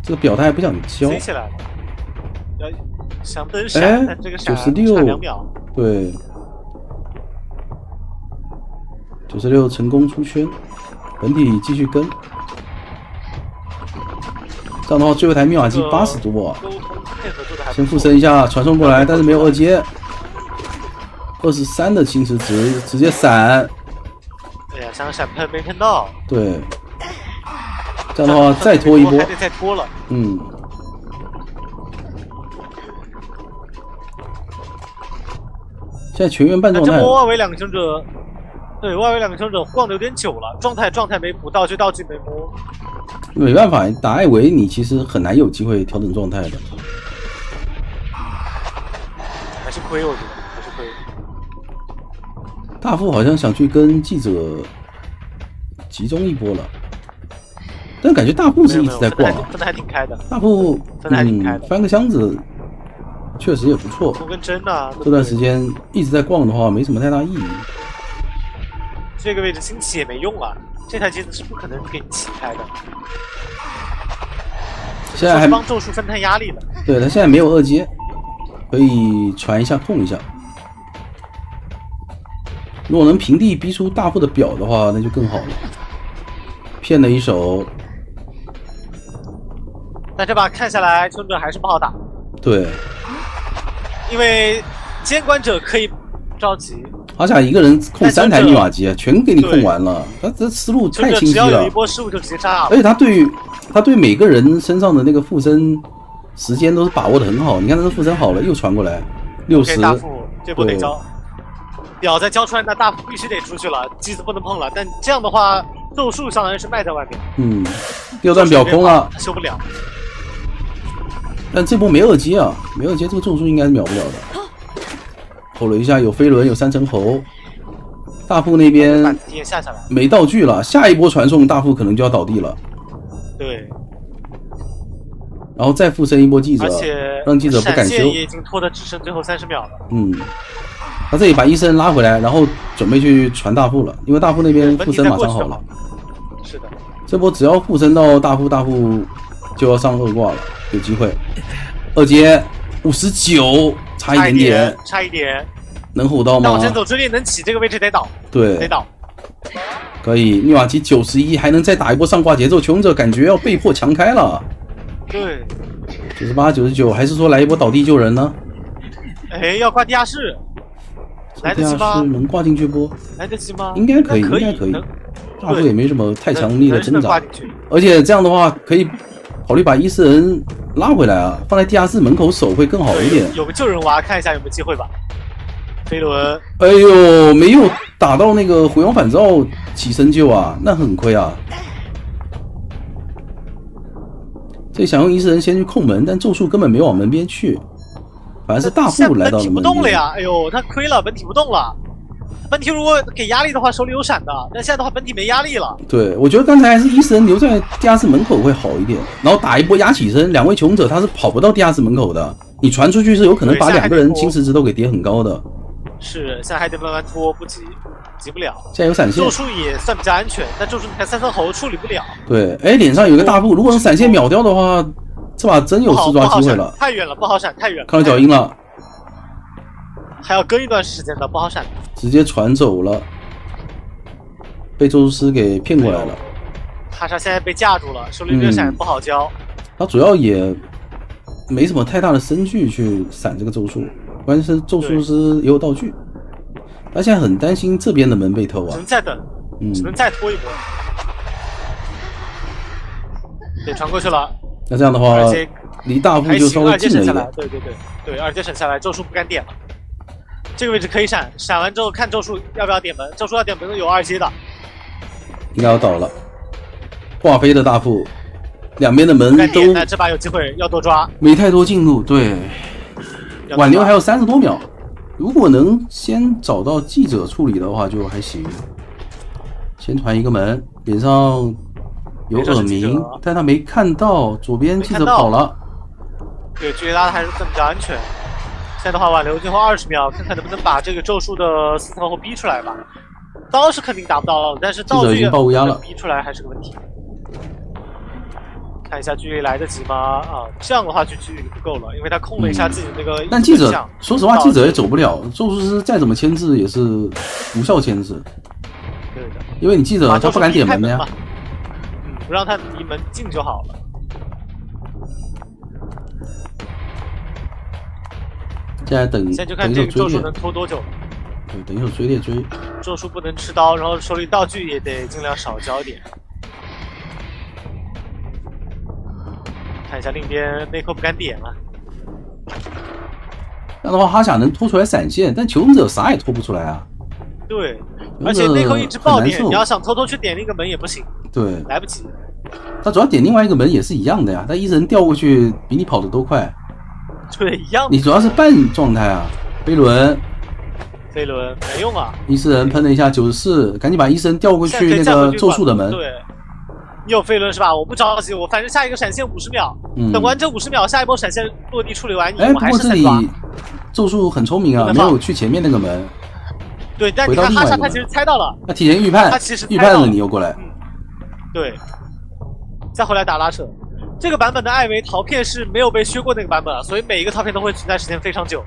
这个表态不想交。C 起来了，要想等闪，但这个闪差2秒。对，96成功出圈，本体继续跟。这样的话，最后一台密码机80多啊！先附身一下，传送过来，但是没有2阶。23的侵蚀值，直接闪。对呀，想闪喷没喷到。对。这样的话，再拖一波。还得再拖了。现在全员半状态。这波外围2个求生者，对外围2个求生者逛的有点久了，状态没补，道具没摸。没办法，打艾维你其实很难有机会调整状态的，还是亏，我觉得还是亏。大副好像想去跟记者集中一波了，但感觉大副是一直在逛啊，分的还挺开的。大副翻个箱子确实也不错。拖根针啊，这段时间一直在逛的话，没什么太大意义。这个位置新起也没用啊。这台机子是不可能给你起开的，现在还帮咒术分摊压力了。对，他现在没有2阶，可以传一下控一下。如果能平地逼出大副的表的话，那就更好了。骗了一手，但这把看下来，求生者还是不好打。对，因为监管者可以着急。阿甲一个人控3台密码机，全给你控完了，他这思路太清晰了。只要有一波失误就直接炸了。而且他对每个人身上的那个附身时间都是把握的很好。你看他是附身好了，又传过来60。大副这波得交，表再交出来，那大副必须得出去了，机子不能碰了。但这样的话，咒术相当于是卖在外面。第2段表空了，修不了。但这波没2阶啊，没2阶这个咒术应该是秒不了的。吼了一下，有飞轮，有3层猴。大副那边没道具了，下一波传送大副可能就要倒地了。对。然后再附身一波记者，让记者不敢修。也已经拖的只剩最后30秒了。他这里把医生拉回来，然后准备去传大副了，因为大副那边附身马上好了。是的。这波只要附身到大副就要上2挂了，有机会。2阶59，差一点，差一点，能吼到吗？但往前走追猎能起这个位置得倒，对，得倒。可以，密码机91，还能再打一波上挂节奏，求生者感觉要被迫强开了。对，98、99，还是说来一波倒地救人呢？哎，要挂地下室，来得及吗？能挂进去不？来得及吗？应该可以，应该可以。大副也没什么太强力的挣扎，而且这样的话可以考虑把伊斯人拉回来啊，放在地下室门口守会更好一点。有个救人娃，看一下有没有机会吧。飞轮，哎呦，没有打到那个回光返照起身救啊，那很亏啊。这想用伊斯人先去控门，但咒术根本没往门边去，反而是大副来到了门边。本体不动了呀！哎呦，他亏了，本体不动了。本体如果给压力的话，手里有闪的，但现在的话，本体没压力了。对，我觉得刚才还是伊斯人留在地下室门口会好一点，然后打一波压起身，两位穷者他是跑不到地下室门口的，你传出去是有可能把2个人侵蚀值都给叠很高的。是，现在还得慢慢拖，不急不了。现在有闪现，咒术也算比较安全，但咒术你看3分猴处理不了。对，哎，脸上有个大副，如果能闪现秒掉的话，这把真有4抓机会了。太远了，不好闪，太远了。看到脚印了，还要跟一段时间的，不好闪。直接传走了，被咒术师给骗过来了。哈莎现在被架住了，手里热闪不好交。他主要也没什么太大的身具去闪这个咒术，关键是咒术师也有道具。他现在很担心这边的门被偷啊，只能再等，只能再拖一波。对，传过去了。那这样的话，离大副就稍微近了一点。对，2阶省下来，咒术不敢点了。这个位置可以闪，闪完之后看咒术要不要点门，咒术要点门有2阶的，应该要倒了。挂飞的大副，两边的门都，那这把有机会要多抓，没太多进度，对，挽留还有30多秒，如果能先找到记者处理的话就还行。先传一个门，脸上有耳鸣，但他没看到左边记者跑了。对，距离拉的还是算比较安全。现在的话，挽留最后20秒，看看能不能把这个咒术的4层后逼出来吧。刀是肯定打不到了，但是道具逼出来还是个问题。看一下距离来得及吗？啊，这样的话距离不够了，因为他控了一下自己的那个。但记者，说实话，记者也走不了。咒术师再怎么牵制也是无效牵制。对的，因为你记者他不敢点门的呀。不让他离门近就好了。现在等，现在就看这个咒术能拖多久。对，等一手追猎追。咒术不能吃刀，然后手里道具也得尽量少交一点。看一下另一边内扣不敢点了。这样的话，哈夏能拖出来闪现，但求生者啥也拖不出来啊。对，而且内扣一直爆点，你要想偷偷去点那个门也不行。对，来不及。他主要点另外一个门也是一样的呀，但一人调过去比你跑得都快。对，一样。你主要是半状态啊，飞轮没用啊。伊斯人喷了一下94，赶紧把伊斯人调过去那个咒术的门。对，你有飞轮是吧？我不着急，我反正下一个闪现50秒，等完这50秒，下一波闪现落地处理完，不过这里咒术很聪明啊，没有去前面那个门。对，但你看哈莎他其实猜到了，他提前预判，他其实预判了你又过来。对，再回来打拉扯。这个版本的艾维逃片是没有被削过那个版本，所以每一个逃片都会存在时间非常久。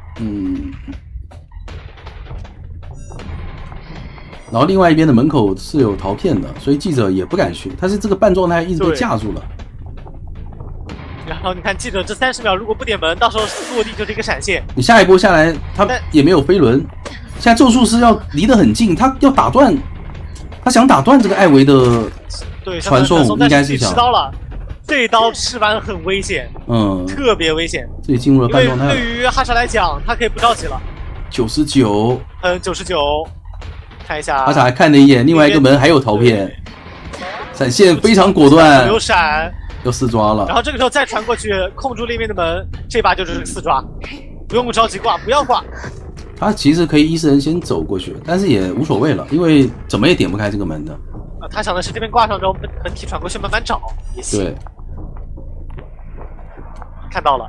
然后另外一边的门口是有逃片的，所以记者也不敢去，他是这个半状态一直被架住了。然后你看记者这30秒如果不点门，到时候落地就是一个闪现。你下一波下来，他也没有飞轮。现在咒术师要离得很近，他要打断，他想打断这个艾维的传送，应该是想。吃刀了，这一刀吃完很危险，特别危险。这里进入了半状态。对于哈莎来讲，他可以不着急了。99， 99，看一下。哈莎还看了一眼，另外一个门还有逃片，闪现非常果断，有闪，又4抓了。然后这个时候再传过去，控住另一面的门，这把就是4抓，不用着急挂，不要挂。他其实可以伊斯人先走过去，但是也无所谓了，因为怎么也点不开这个门的。他想的是这边挂上之后，本体传过去慢慢找也行。对，看到了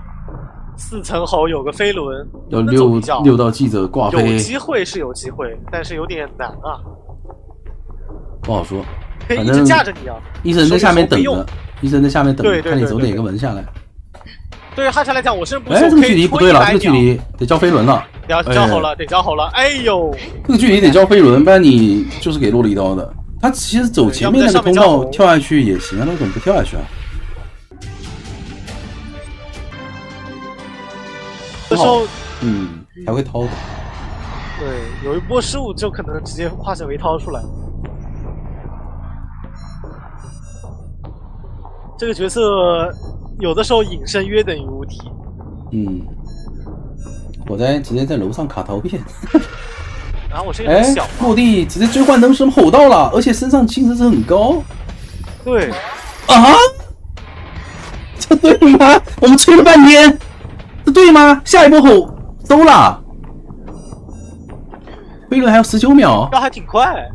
，4层后有个飞轮，要6道记者挂飞，有机会是有机会，但是有点难啊，不好说。可以一直架着你啊。医生在下面等着，医生在下面等着，看你走哪个门下来。对于汉莎来讲，我甚至不这个距离不对了，这个距离得交飞轮了。要交好了，得交好了。哎呦，这个距离得交飞轮，不然你就是给落了一刀的。他其实走前面那个通道跳下去也行啊，那为什么不跳下去啊？这时候，还会掏的。对，有一波失误就可能直接化身为掏出来。这个角色有的时候隐身约等于无敌。我直接在楼上卡逃骗。然后我这个很小，落地直接追幻灯声吼到了，而且身上轻值值很高。对。啊？这对吗？我们吹了半天，这对吗？下一波吼收了。飞轮还有19秒，这还挺快。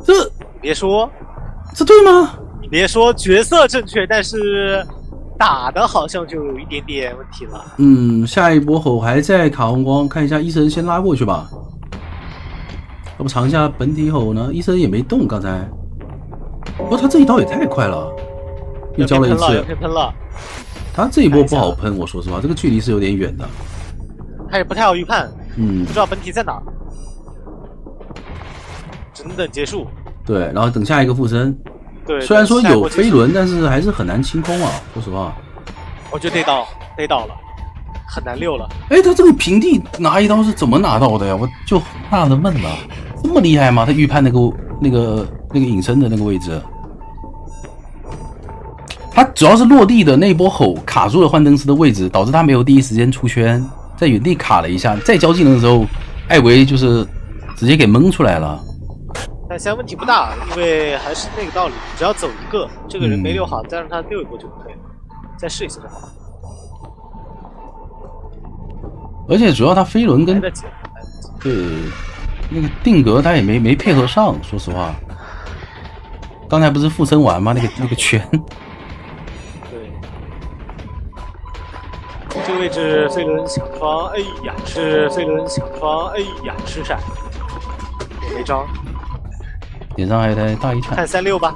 这别说，这对吗？你别说角色正确，但是打的好像就有一点点问题了。下一波吼还在卡红光，看一下医生先拉过去吧。要不尝一下本体吼呢？医生也没动，刚才。不过他这一刀也太快了，又交了一次。喷了。他这一波不好喷，我说实话，这个距离是有点远的。他也不太好预判。不知道本体在哪，只能等结束。对，然后等下一个附身。对，虽然说有飞轮，但是还是很难清空啊。说实话，我觉得得倒了，很难溜了。他这个平地拿一刀是怎么拿到的呀？我就纳了闷了，这么厉害吗？他预判那个隐身的那个位置，他主要是落地的那一波吼卡住了幻灯师的位置，导致他没有第一时间出圈。在原地卡了一下，再交技能的时候，艾维就是直接给蒙出来了。但现在问题不大，因为还是那个道理，只要走一个，这个人没溜好，再让他溜一波就可以了，再试一次就好。而且主要他飞轮跟对那个定格他也没配合上，说实话。刚才不是附身完吗？那个圈。这个位置飞轮抢双，哎呀，是飞轮抢双，哎呀，吃闪，也没招，脸上还带大一颤。看36吧，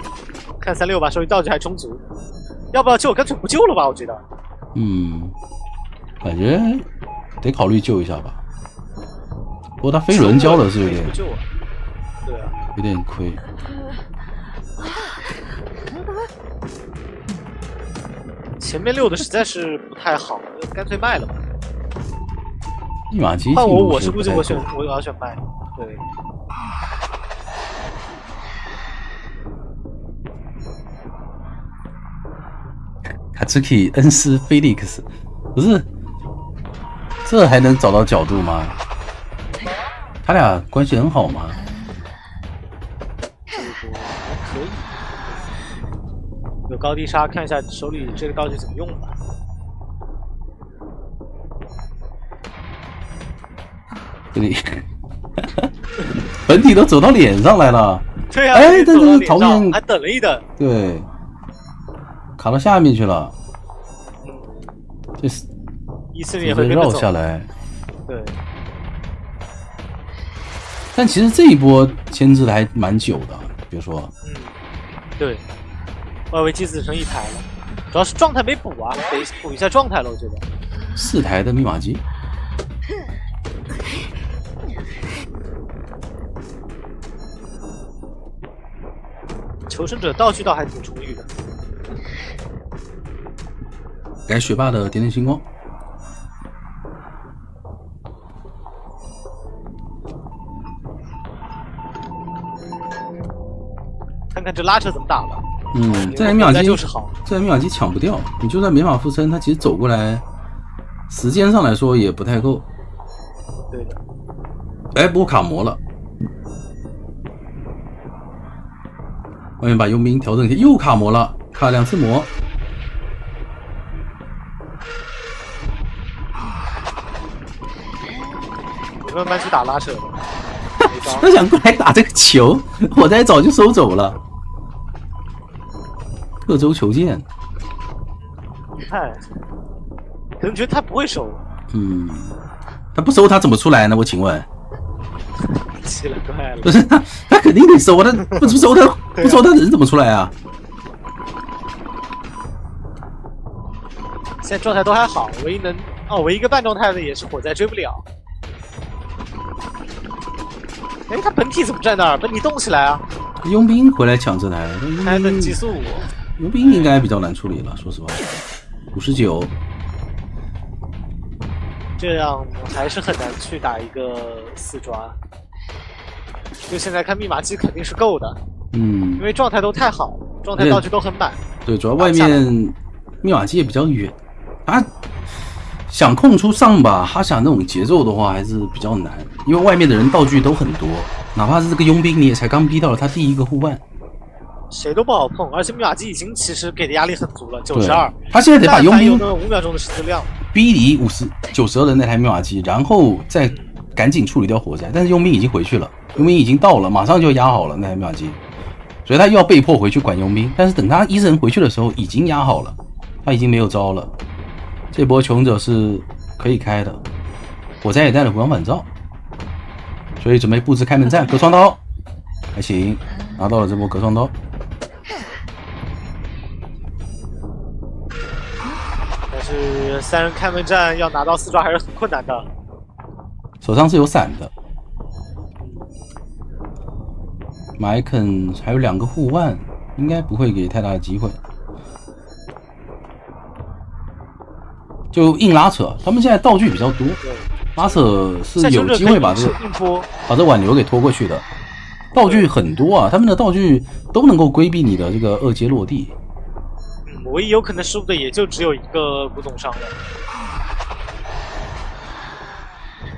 看36吧，手里道具还充足，要不要救？干脆不救了吧，我觉得。感觉得考虑救一下吧。不过他飞轮交了是有点不救了，对啊，有点亏。前面溜的实在是不太好，干脆卖了吧。密码机换我是估计我要选卖。对。卡兹基恩斯菲利克斯，不是，这还能找到角度吗？他俩关系很好吗？可以。有高低杀，看一下手里这个道具怎么用吧。这里本体都走到脸上来了。对啊，但是讨厌还等了一等。对，卡到下面去了。这是14也会绕下来。对。但其实这一波牵制的还蛮久的，比如说。对。外围机子成一台了，主要是状态没补啊，得补一下状态了，我觉得。4台的密码机。求生者道具倒还挺充裕的。改学霸的点点星光。看看这拉扯怎么打了。这台密码机就是好，这台密码机抢不掉，你就算没法附身，它其实走过来，时间上来说也不太够。对的。不过卡魔了。外面把佣兵调整一下，又卡魔了，卡2次魔。你慢慢去打拉扯吧。他想过来打这个球，我在早就收走了。各州球剑，可能觉得他不会收。他不收他怎么出来呢？我请问。奇了怪了。不是他肯定得收，他不收他不收他人怎么出来啊？现在状态都还好，唯一一个半状态的也是火灾追不了。哎，他本体怎么在那儿？本体动起来啊！佣兵回来抢这台，还等激素。佣兵应该比较难处理了，说实话。59，这样还是很难去打一个4抓。就现在看密码机肯定是够的，因为状态都太好，状态道具都很满。对，主要外面密码机也比较远，他想空出上把哈萨那种节奏的话还是比较难，因为外面的人道具都很多，哪怕是这个佣兵，你也才刚逼到了他第一个护腕，谁都不好碰，而且密码机已经其实给的压力很足了，92。他现在得把佣兵有那5秒钟的时间量，逼离92的那台密码机，然后再赶紧处理掉火灾。但是佣兵已经回去了，佣兵已经到了，马上就压好了那台密码机，所以他又要被迫回去管佣兵。但是等他医生回去的时候，已经压好了，他已经没有招了。这波穷者是可以开的，火灾也带了回光返照，所以准备布置开门战，隔窗刀还行，拿到了这波隔窗刀。但是3人开门战要拿到4抓还是很困难的。手上是有伞的，马伊肯还有2个护腕，应该不会给太大的机会。就硬拉扯，他们现在道具比较多，拉扯是有机会把这挽留给拖过去的。道具很多啊，他们的道具都能够规避你的这个2阶落地。唯一有可能失误的也就只有一个古董伤了。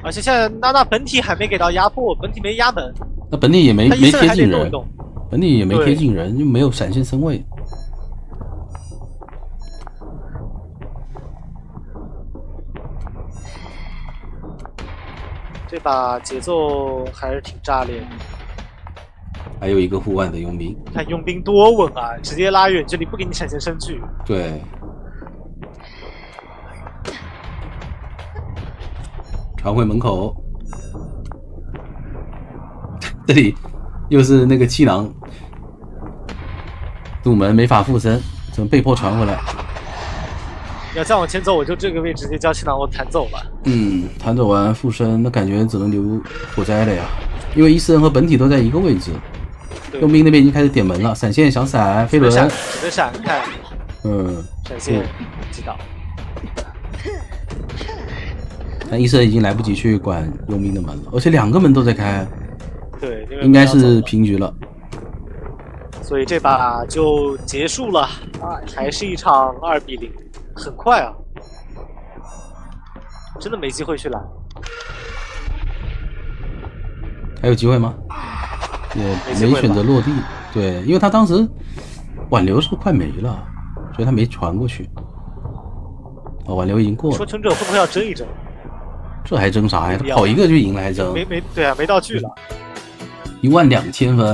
而且现在娜本体还没给到压迫，本体没压门，那本体也没贴近人，本体也没贴近人，就没有闪现身位。这把节奏还是挺炸裂的。还有一个护腕的佣兵，看佣兵多稳啊，直接拉远距离不给你闪现身距。对。传回门口，这里又是那个气囊堵门没法附身，只能被迫传回来。要再往前走，我就这个位置直接将气囊我弹走了。弹走完附身，那感觉只能留火灾了呀，因为伊斯人和本体都在一个位置。佣兵那边已经开始点门了，闪现想闪飞轮，只能闪看。闪现击倒。但医生已经来不及去管佣兵的门了，而且2个门都在开，对，应该是平局了。所以这把就结束了，还是一场2比0，很快啊，真的没机会去拦。还有机会吗？也没选择落地，对，因为他当时挽留是快没了，所以他没传过去。挽留已经过了。说穷者会不会要争一争？这还争啥呀？他跑一个就赢了，还争？对啊，没道具了。12000分。